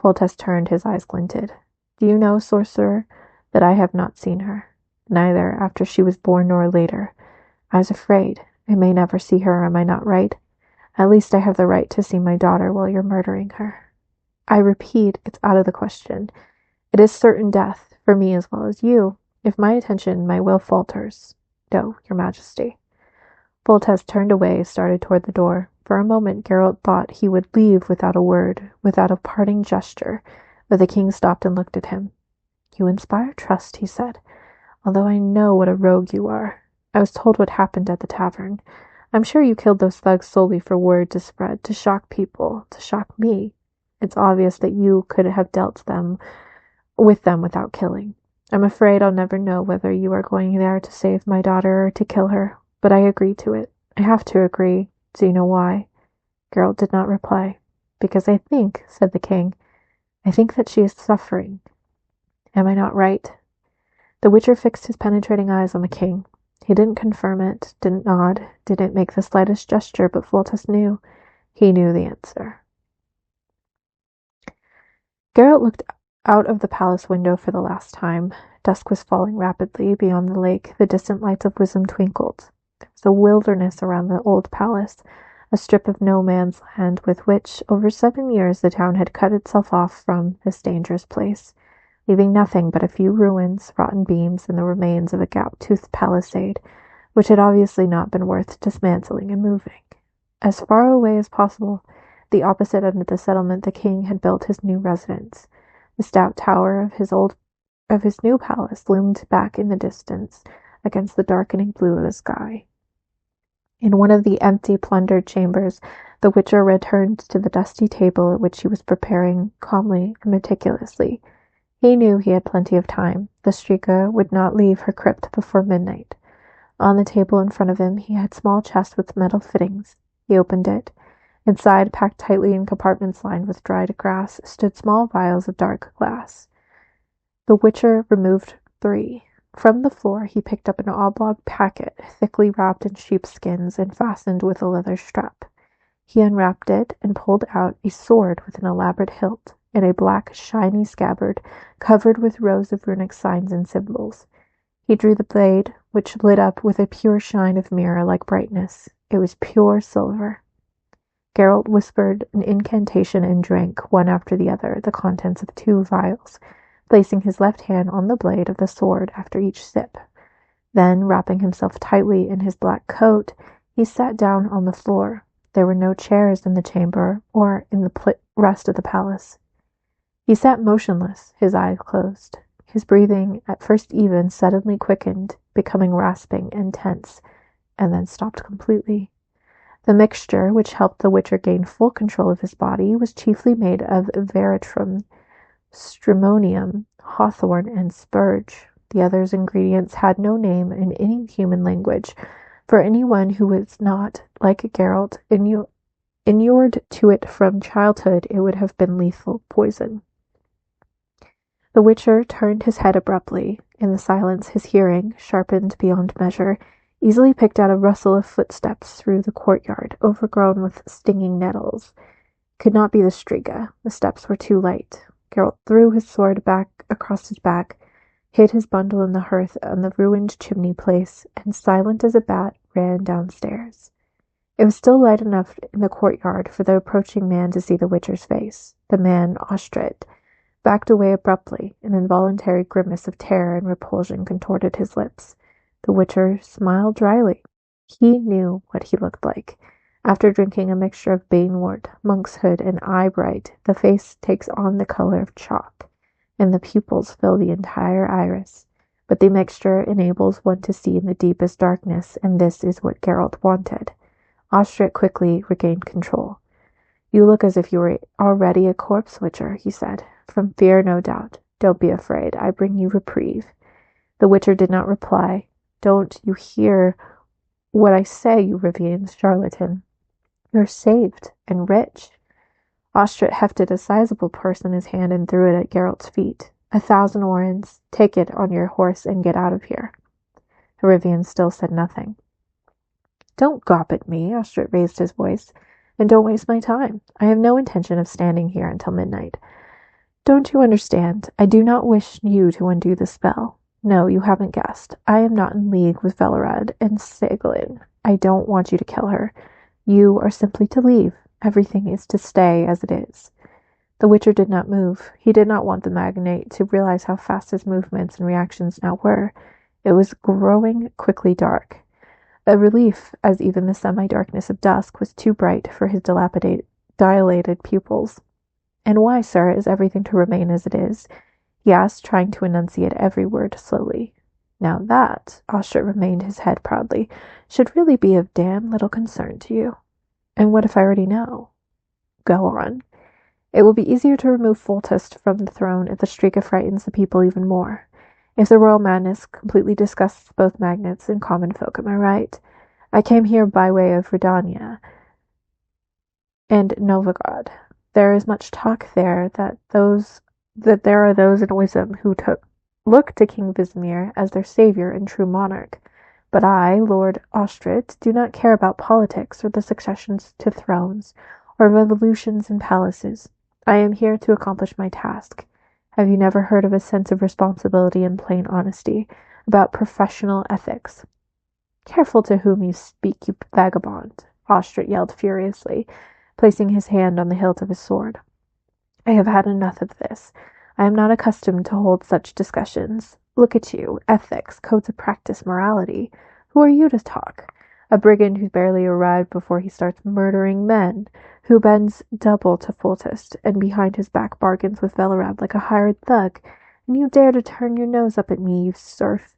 Foltest turned, his eyes glinted. Do you know, sorcerer, that I have not seen her, neither after she was born nor later. I was afraid. I may never see her, am I not right? At least I have the right to see my daughter while you're murdering her. I repeat, it's out of the question. It is certain death, for me as well as you. If my attention, my will falters. No, your majesty. Foltest turned away, started toward the door. For a moment Geralt thought he would leave without a word, without a parting gesture, but the king stopped and looked at him. You inspire trust, he said, although I know what a rogue you are. I was told what happened at the tavern. I'm sure you killed those thugs solely for word to spread, to shock people, to shock me. It's obvious that you could have dealt with them without killing. I'm afraid I'll never know whether you are going there to save my daughter or to kill her, but I agree to it. I have to agree. Do you know why? Geralt did not reply. Because I think, said the king, I think that she is suffering. Am I not right? The Witcher fixed his penetrating eyes on the king. He didn't confirm it, didn't nod, didn't make the slightest gesture, but Foltest knew. He knew the answer. Geralt looked out of the palace window for the last time. Dusk was falling rapidly. Beyond the lake, the distant lights of Wisdom twinkled. There was a wilderness around the old palace, a strip of no man's land with which, over 7 years, the town had cut itself off from this dangerous place, leaving nothing but a few ruins, rotten beams, and the remains of a gap-toothed palisade, which had obviously not been worth dismantling and moving. As far away as possible, the opposite end of the settlement, the king had built his new residence. The stout tower of his new palace loomed back in the distance against the darkening blue of the sky. In one of the empty, plundered chambers, the Witcher returned to the dusty table at which he was preparing calmly and meticulously. He knew he had plenty of time. The Strika would not leave her crypt before midnight. On the table in front of him he had a small chest with metal fittings. He opened it. Inside, packed tightly in compartments lined with dried grass, stood small vials of dark glass. The Witcher removed 3. From the floor he picked up an oblong packet, thickly wrapped in sheepskins and fastened with a leather strap. He unwrapped it and pulled out a sword with an elaborate hilt, and a black, shiny scabbard covered with rows of runic signs and symbols. He drew the blade, which lit up with a pure shine of mirror-like brightness. It was pure silver. Geralt whispered an incantation and drank, one after the other, the contents of 2 vials, placing his left hand on the blade of the sword after each sip. Then, wrapping himself tightly in his black coat, he sat down on the floor. There were no chairs in the chamber or in the rest of the palace. He sat motionless, his eyes closed. His breathing, at first even, suddenly quickened, becoming rasping and tense, and then stopped completely. The mixture, which helped the Witcher gain full control of his body, was chiefly made of veratrum, stramonium, hawthorn, and spurge. The other ingredients had no name in any human language. For anyone who was not, like Geralt, inured to it from childhood, it would have been lethal poison. The Witcher turned his head abruptly. In the silence, his hearing, sharpened beyond measure, easily picked out a rustle of footsteps through the courtyard, overgrown with stinging nettles. Could not be the Striga. The steps were too light. Geralt threw his sword back across his back, hid his bundle in the hearth on the ruined chimney place, and silent as a bat, ran downstairs. It was still light enough in the courtyard for the approaching man to see the Witcher's face. The man, Ostred, backed away abruptly. An involuntary grimace of terror and repulsion contorted his lips. The Witcher smiled dryly. He knew what he looked like. After drinking a mixture of banewort, monkshood, and eyebright, the face takes on the color of chalk, and the pupils fill the entire iris. But the mixture enables one to see in the deepest darkness, and this is what Geralt wanted. Ostred quickly regained control. "You look as if you were already a corpse, Witcher," he said. "From fear, no doubt. Don't be afraid. I bring you reprieve." The Witcher did not reply. "Don't you hear what I say, you Rivian charlatan? You're saved, and rich." Ostred hefted a sizable purse in his hand and threw it at Geralt's feet. 1,000 orens. Take it on your horse and get out of here." Rivian still said nothing. "Don't gawp at me," Ostred raised his voice, "and don't waste my time. I have no intention of standing here until midnight. Don't you understand? I do not wish you to undo the spell. No, you haven't guessed. I am not in league with Velerad and Segalin. I don't want you to kill her. You are simply to leave. Everything is to stay as it is." The Witcher did not move. He did not want the magnate to realize how fast his movements and reactions now were. It was growing quickly dark. A relief, as even the semi-darkness of dusk was too bright for his dilated pupils. "And why, sir, is everything to remain as it is?" he asked, trying to enunciate every word slowly. "Now that," Ostred remained his head proudly, "should really be of damn little concern to you." "And what if I already know?" "Go on." "It will be easier to remove Foltest from the throne if the Striga frightens the people even more. If the royal madness completely disgusts both magnates and common folk, am I right? I came here by way of Redania and Novigrad. There is much talk there that there are those in Wisdom who look to King Vizimir as their savior and true monarch. But I, Lord Ostred, do not care about politics or the successions to thrones or revolutions in palaces. I am here to accomplish my task. Have you never heard of a sense of responsibility and plain honesty, about professional ethics?" "Careful to whom you speak, you vagabond," Ostred yelled furiously, placing his hand on the hilt of his sword. "I have had enough of this. I am not accustomed to hold such discussions. Look at you. Ethics, codes of practice, morality. Who are you to talk? A brigand who's barely arrived before he starts murdering men, who bends double to Foltest, and behind his back bargains with Velerad like a hired thug, and you dare to turn your nose up at me, you serf.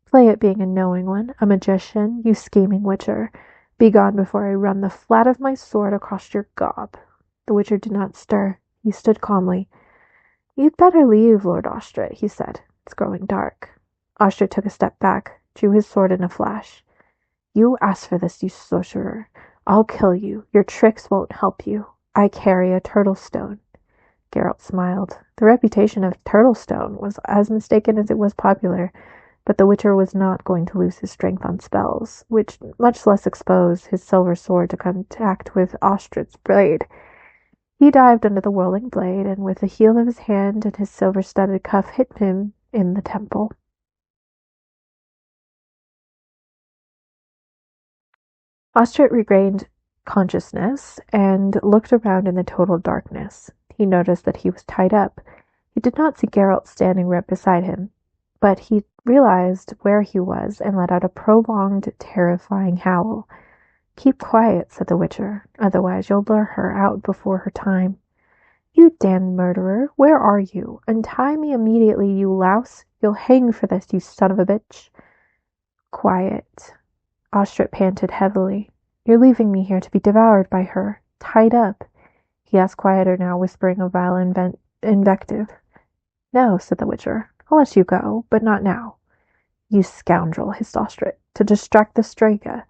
Play at being a knowing one, a magician, you scheming Witcher. Begone before I run the flat of my sword across your gob." The Witcher did not stir. He stood calmly. "You'd better leave, Lord Ostred," he said. "It's growing dark." Ostred took a step back, drew his sword in a flash. "You asked for this, you sorcerer. I'll kill you. Your tricks won't help you. I carry a turtle stone." Geralt smiled. The reputation of Turtlestone was as mistaken as it was popular, but the Witcher was not going to lose his strength on spells, which much less expose his silver sword to contact with Ostred's blade. He dived under the whirling blade, and with the heel of his hand and his silver-studded cuff hit him in the temple. Ostred regained consciousness and looked around in the total darkness. He noticed that he was tied up. He did not see Geralt standing right beside him, but he realized where he was and let out a prolonged, terrifying howl. Keep quiet, said the Witcher, otherwise you'll lure her out before her time. You damned murderer, where are you? Untie me immediately, you louse. You'll hang for this, you son of a bitch. Quiet. Ostrit panted heavily. You're leaving me here to be devoured by her, tied up. He asked quieter now, whispering a vile invective. No, said the Witcher. I'll let you go, but not now. You scoundrel, hissed Ostrit. To distract the Strega.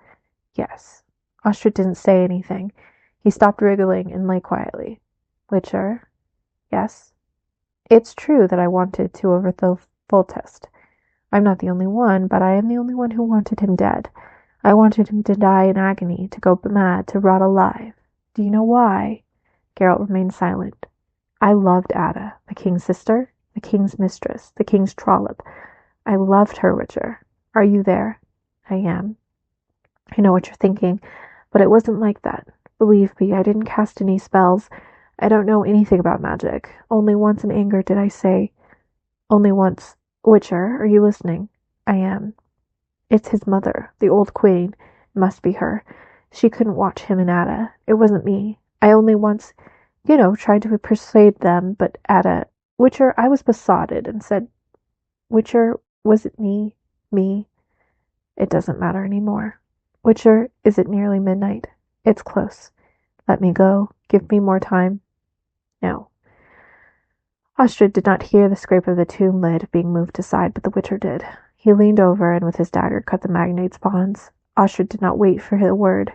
Yes. Ostrit didn't say anything. He stopped wriggling and lay quietly. Witcher? Yes. It's true that I wanted to overthrow Foltest. I'm not the only one, but I am the only one who wanted him dead. I wanted him to die in agony, to go mad, to rot alive. Do you know why? Geralt remained silent. I loved Ada, the king's sister, the king's mistress, the king's trollop. I loved her, Witcher. Are you there? I am. I know what you're thinking, but it wasn't like that. Believe me, I didn't cast any spells. I don't know anything about magic. Only once in anger did I say, only once, Witcher, are you listening? I am. It's his mother, the old queen. It must be her. She couldn't watch him and Ada. It wasn't me. I only once, tried to persuade them, but Ada, Witcher, I was besotted and said, Witcher, was it me? Me? It doesn't matter anymore. Witcher, is it nearly midnight? It's close. Let me go. Give me more time. No. Ostrid did not hear the scrape of the tomb lid being moved aside, but the Witcher did. He leaned over and with his dagger cut the magnate's bonds. Ostrid did not wait for the word.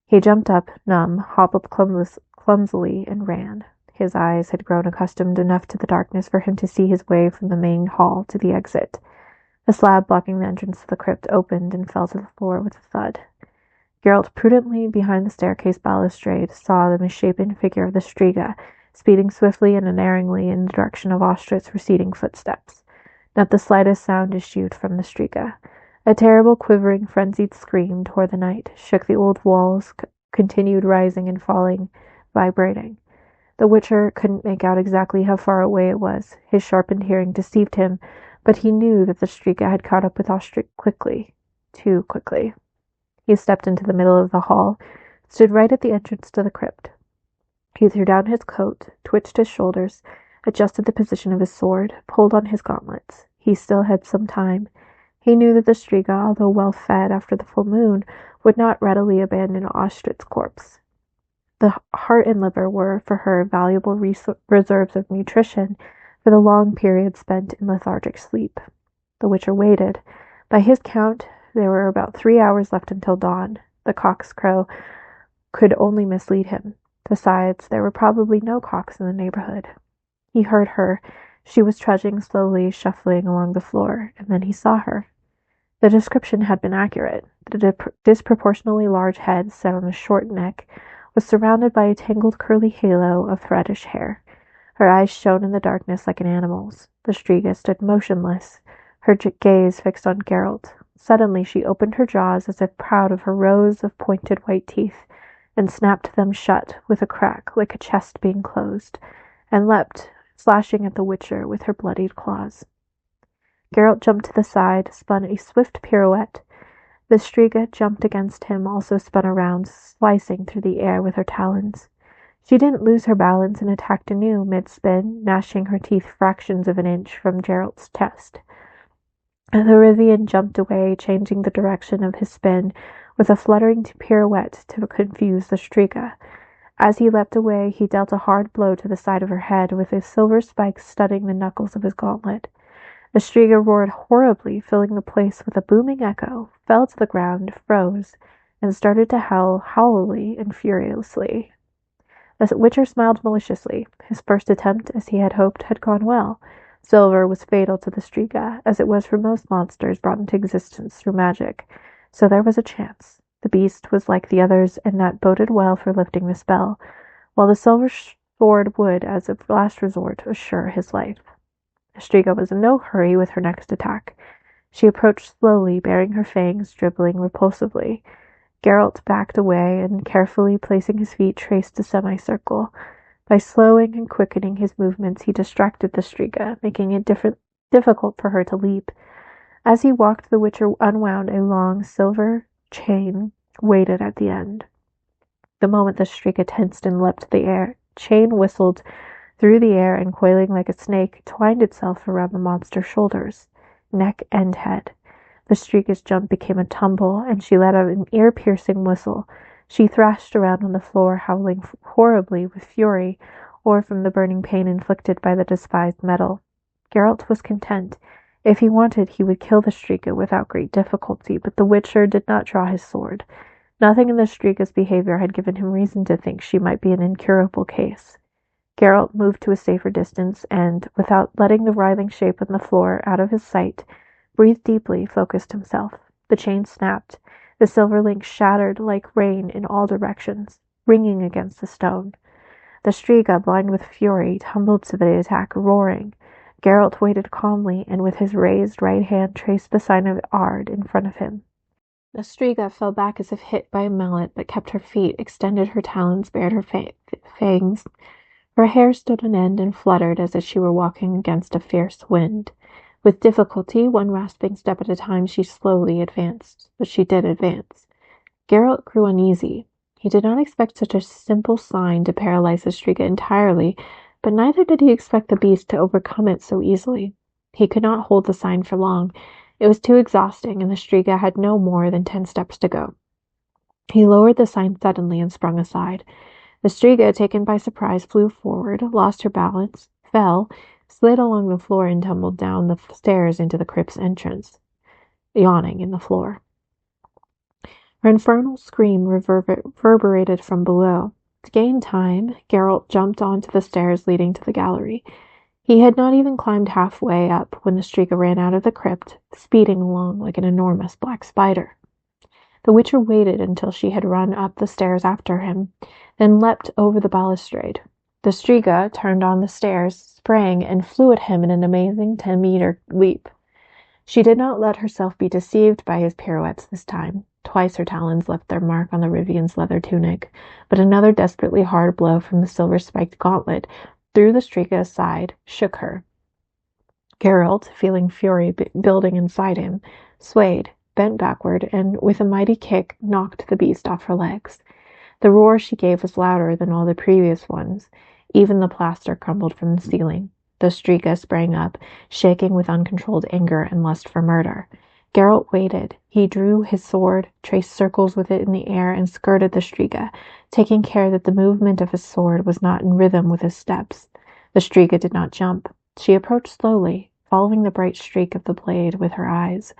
He jumped up, numb, hobbled clumsily, and ran. His eyes had grown accustomed enough to the darkness for him to see his way from the main hall to the exit. The slab blocking the entrance to the crypt opened and fell to the floor with a thud. Geralt, prudently behind the staircase balustrade, saw the misshapen figure of the Striga, speeding swiftly and unerringly in the direction of Ostrit's receding footsteps. Not the slightest sound issued from the Striga. A terrible, quivering, frenzied scream tore the night, shook the old walls, continued rising and falling, vibrating. The Witcher couldn't make out exactly how far away it was. His sharpened hearing deceived him, but he knew that the Striga had caught up with Ostrit quickly. Too quickly. He stepped into the middle of the hall, stood right at the entrance to the crypt. He threw down his coat, twitched his shoulders, adjusted the position of his sword, pulled on his gauntlets. He still had some time. He knew that the Striga, although well fed after the full moon, would not readily abandon Ostrit's corpse. The heart and liver were, for her, valuable reserves of nutrition for the long period spent in lethargic sleep. The Witcher waited. By his count, there were about 3 hours left until dawn. The cock's crow could only mislead him. Besides, there were probably no cocks in the neighborhood. He heard her. She was trudging slowly, shuffling along the floor, and then he saw her. The description had been accurate. The disproportionately large head, set on a short neck, was surrounded by a tangled curly halo of reddish hair. Her eyes shone in the darkness like an animal's. The Striga stood motionless, her gaze fixed on Geralt. Suddenly she opened her jaws as if proud of her rows of pointed white teeth, and snapped them shut with a crack like a chest being closed, and leapt, slashing at the Witcher with her bloodied claws. Geralt jumped to the side, spun a swift pirouette. The Striga jumped against him, also spun around, slicing through the air with her talons. She didn't lose her balance and attacked anew mid-spin, gnashing her teeth fractions of an inch from Geralt's chest. The Rivian jumped away, changing the direction of his spin with a fluttering pirouette to confuse the Striga. As he leapt away, he dealt a hard blow to the side of her head, with his silver spikes studding the knuckles of his gauntlet. The Striga roared horribly, filling the place with a booming echo, fell to the ground, froze, and started to howl howlily and furiously. The Witcher smiled maliciously. His first attempt, as he had hoped, had gone well. Silver was fatal to the Striga, as it was for most monsters brought into existence through magic, so there was a chance. The beast was like the others, and that boded well for lifting the spell, while the silver sword would, as a last resort, assure his life. Striga was in no hurry with her next attack. She approached slowly, baring her fangs, dribbling repulsively. Geralt backed away, and carefully placing his feet, traced a semicircle. By slowing and quickening his movements, he distracted the Striga, making it difficult for her to leap. As he walked, the Witcher unwound a long silver chain waited at the end. The moment the Striga tensed and leapt the air, chain whistled through the air and, coiling like a snake, twined itself around the monster's shoulders, neck and head. The Striga's jump became a tumble, and she let out an ear-piercing whistle. She thrashed around on the floor, howling horribly with fury, or from the burning pain inflicted by the despised metal. Geralt was content. If he wanted, he would kill the Striga without great difficulty, but the Witcher did not draw his sword. Nothing in the Striga's behavior had given him reason to think she might be an incurable case. Geralt moved to a safer distance and, without letting the writhing shape on the floor out of his sight, breathed deeply, focused himself. The chain snapped. The silver link shattered like rain in all directions, ringing against the stone. The Striga, blind with fury, tumbled to the attack, roaring. Geralt waited calmly, and with his raised right hand traced the sign of Ard in front of him. The Striga fell back as if hit by a mallet, but kept her feet, extended her talons, bared her fangs. Her hair stood on end and fluttered as if she were walking against a fierce wind. With difficulty, one rasping step at a time, she slowly advanced. But she did advance. Geralt grew uneasy. He did not expect such a simple sign to paralyze the Striga entirely, but neither did he expect the beast to overcome it so easily. He could not hold the sign for long. It was too exhausting, and the Striga had no more than 10 steps to go. He lowered the sign suddenly and sprung aside. The Striga, taken by surprise, flew forward, lost her balance, fell, slid along the floor, and tumbled down the stairs into the crypt's entrance, yawning in the floor. Her infernal scream reverberated from below. To gain time, Geralt jumped onto the stairs leading to the gallery. He had not even climbed halfway up when the Striga ran out of the crypt, speeding along like an enormous black spider. The Witcher waited until she had run up the stairs after him, then leapt over the balustrade. The Striga turned on the stairs, sprang, and flew at him in an amazing 10-meter leap. She did not let herself be deceived by his pirouettes this time. Twice her talons left their mark on the Rivian's leather tunic, but another desperately hard blow from the silver-spiked gauntlet through the Striga's side shook her. Geralt, feeling fury building inside him, swayed, bent backward, and, with a mighty kick, knocked the beast off her legs. The roar she gave was louder than all the previous ones. Even the plaster crumbled from the ceiling. The Striga sprang up, shaking with uncontrolled anger and lust for murder. Geralt waited. He drew his sword, traced circles with it in the air, and skirted the Striga, taking care that the movement of his sword was not in rhythm with his steps. The Striga did not jump. She approached slowly, following the bright streak of the blade with her eyes.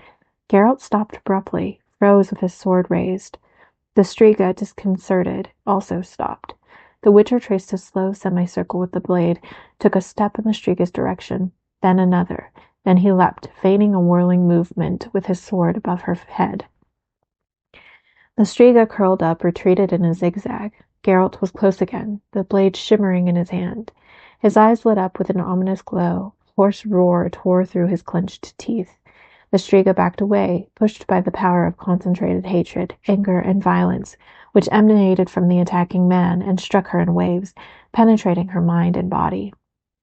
Geralt stopped abruptly, froze with his sword raised. The Striga, disconcerted, also stopped. The Witcher traced a slow semicircle with the blade, took a step in the Striga's direction, then another. Then he leapt, feigning a whirling movement with his sword above her head. The Striga curled up, retreated in a zigzag. Geralt was close again, the blade shimmering in his hand. His eyes lit up with an ominous glow. A hoarse roar tore through his clenched teeth. The Striga backed away, pushed by the power of concentrated hatred, anger, and violence, which emanated from the attacking man and struck her in waves, penetrating her mind and body.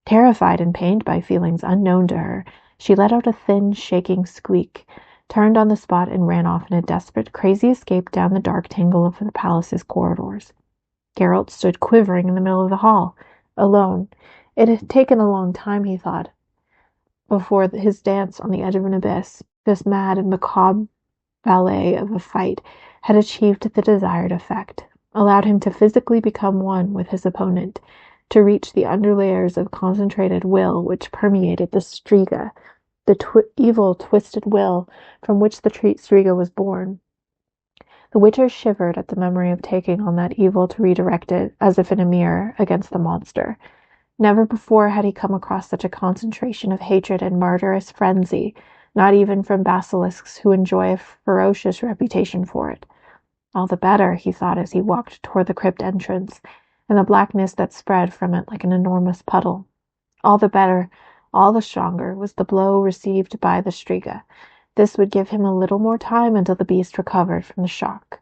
Terrified and pained by feelings unknown to her, she let out a thin, shaking squeak, turned on the spot, and ran off in a desperate, crazy escape down the dark tangle of the palace's corridors. Geralt stood quivering in the middle of the hall, alone. It had taken a long time, he thought, before his dance on the edge of an abyss, this mad and macabre ballet of a fight, had achieved the desired effect, allowed him to physically become one with his opponent, to reach the underlayers of concentrated will which permeated the Striga, the evil, twisted will from which the Striga was born. The Witcher shivered at the memory of taking on that evil to redirect it, as if in a mirror, against the monster. Never before had he come across such a concentration of hatred and murderous frenzy, not even from basilisks who enjoy a ferocious reputation for it. All the better, he thought as he walked toward the crypt entrance, and the blackness that spread from it like an enormous puddle. All the better, all the stronger, was the blow received by the Striga. This would give him a little more time until the beast recovered from the shock.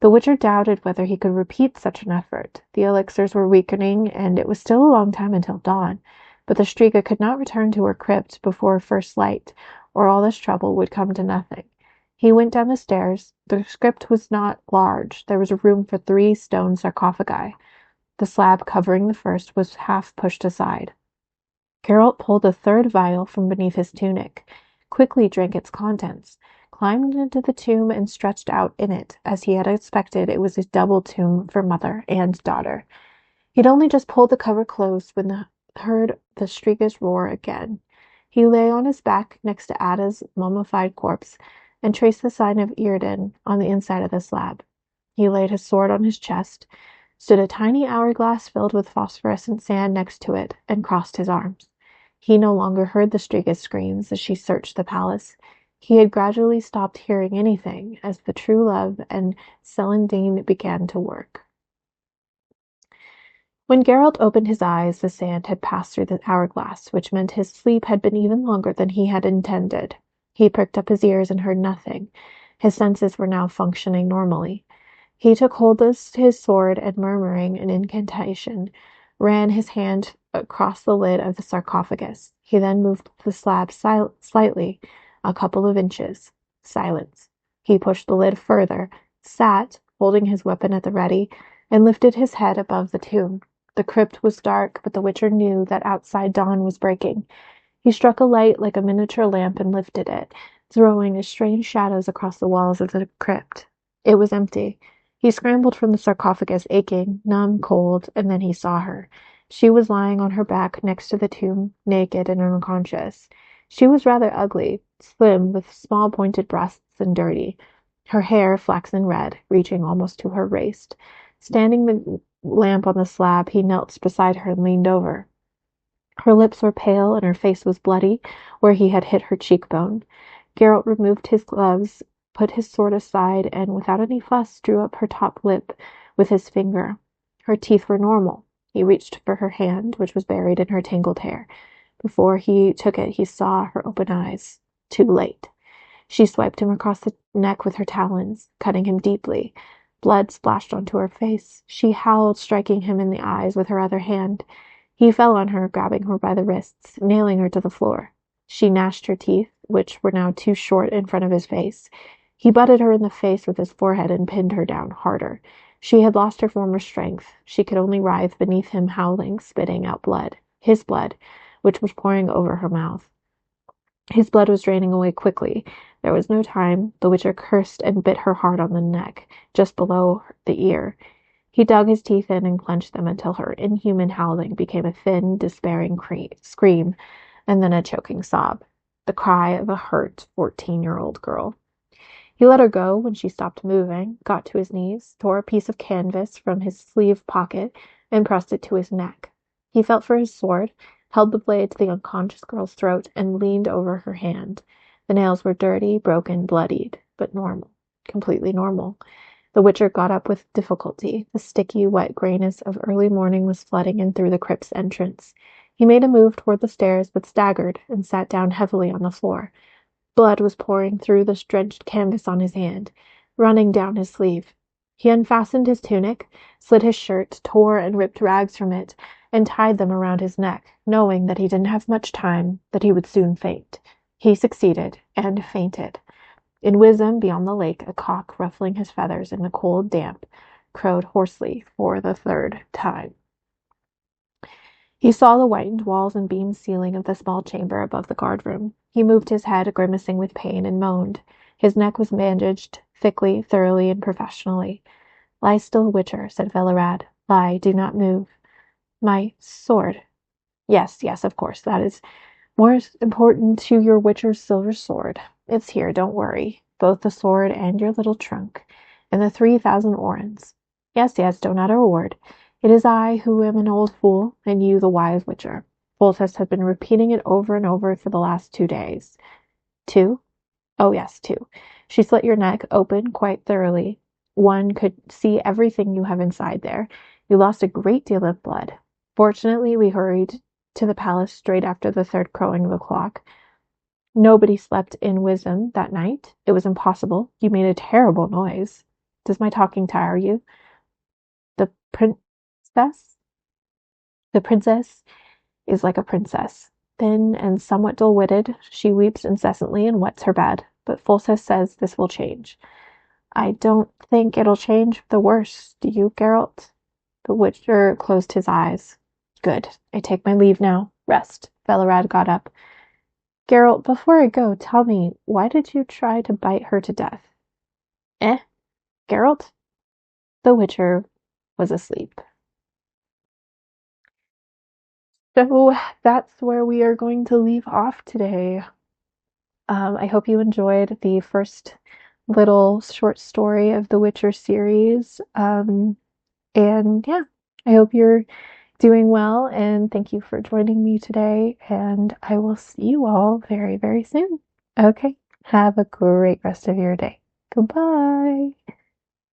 The Witcher doubted whether he could repeat such an effort. The elixirs were weakening, and it was still a long time until dawn, but the Striga could not return to her crypt before first light, or all this trouble would come to nothing. He went down the stairs. The crypt was not large. There was room for 3 stone sarcophagi. The slab covering the first was half pushed aside. Geralt pulled a third vial from beneath his tunic, quickly drank its contents, climbed into the tomb and stretched out in it. As he had expected, it was a double tomb for mother and daughter. He'd only just pulled the cover close when heard the Striga's roar again. He lay on his back next to Ada's mummified corpse and traced the sign of Írden on the inside of the slab. He laid his sword on his chest, stood a tiny hourglass filled with phosphorescent sand next to it, and crossed his arms. He no longer heard the Striga's screams as she searched the palace. He had gradually stopped hearing anything as the true love and Celandine began to work. When Geralt opened his eyes, the sand had passed through the hourglass, which meant his sleep had been even longer than he had intended. He pricked up his ears and heard nothing. His senses were now functioning normally. He took hold of his sword and, murmuring an incantation, ran his hand across the lid of the sarcophagus. He then moved the slab slightly, a couple of inches. Silence. He pushed the lid further, sat, holding his weapon at the ready, and lifted his head above the tomb. The crypt was dark, but the Witcher knew that outside dawn was breaking. He struck a light like a miniature lamp and lifted it, throwing strange shadows across the walls of the crypt. It was empty. He scrambled from the sarcophagus, aching, numb, cold, and then he saw her. She was lying on her back next to the tomb, naked and unconscious. She was rather ugly, slim, with small pointed breasts and dirty. Her hair, flaxen red, reaching almost to her waist. Standing the lamp on the slab, he knelt beside her and leaned over. Her lips were pale and her face was bloody where he had hit her cheekbone. Geralt removed his gloves, put his sword aside, and without any fuss drew up her top lip with his finger. Her teeth were normal. He reached for her hand, which was buried in her tangled hair. Before he took it, he saw her open eyes. Too late. She swiped him across the neck with her talons, cutting him deeply. Blood splashed onto her face. She howled, striking him in the eyes with her other hand. He fell on her, grabbing her by the wrists, nailing her to the floor. She gnashed her teeth, which were now too short in front of his face. He butted her in the face with his forehead and pinned her down harder. She had lost her former strength. She could only writhe beneath him, howling, spitting out blood. His blood, which was pouring over her mouth. His blood was draining away quickly. There was no time. The Witcher cursed and bit her hard on the neck, just below the ear. He dug his teeth in and clenched them until her inhuman howling became a thin, despairing scream, and then a choking sob. The cry of a hurt 14-year-old girl. He let her go when she stopped moving, got to his knees, tore a piece of canvas from his sleeve pocket, and pressed it to his neck. He felt for his sword, held the blade to the unconscious girl's throat, and leaned over her hand. The nails were dirty, broken, bloodied, but normal. Completely normal. The Witcher got up with difficulty. The sticky, wet grayness of early morning was flooding in through the crypt's entrance. He made a move toward the stairs, but staggered and sat down heavily on the floor. Blood was pouring through the drenched canvas on his hand, running down his sleeve. He unfastened his tunic, slit his shirt, tore and ripped rags from it, and tied them around his neck, knowing that he didn't have much time, that he would soon faint. He succeeded, and fainted. In Wisdom, beyond the lake, a cock, ruffling his feathers in the cold damp, crowed hoarsely for the 3rd time. He saw the whitened walls and beamed ceiling of the small chamber above the guardroom. He moved his head, grimacing with pain, and moaned. His neck was bandaged, thickly, thoroughly, and professionally. "Lie still, Witcher," said Velerad. "Lie, do not move." "My sword." Yes, of course, that is more important to your Witcher's silver sword. It's here, don't worry. Both the sword and your little trunk. And the 3,000 orens. Yes, don't utter a word. It is I who am an old fool, and you the wise Witcher. Foltest has been repeating it over and over for the last 2 days. 2? Oh yes, 2. She slit your neck open quite thoroughly. One could see everything you have inside there. You lost a great deal of blood. Fortunately, we hurried to the palace straight after the 3rd crowing of the clock. Nobody slept in Wisdom that night. It was impossible. You made a terrible noise. Does my talking tire you? The princess? The princess is like a princess. Thin and somewhat dull-witted, she weeps incessantly and wets her bed. but Folsa says this will change. I don't think it'll change for the worse, do you, Geralt? The Witcher closed his eyes. Good. I take my leave now. Rest. Velerad got up. Geralt, before I go, tell me, why did you try to bite her to death? Eh? Geralt? The Witcher was asleep. So that's where we are going to leave off today. I hope you enjoyed the first little short story of the Witcher series. And yeah, I hope you're doing well, and thank you for joining me today. And I will see you all very, very soon. Okay, have a great rest of your day. Goodbye.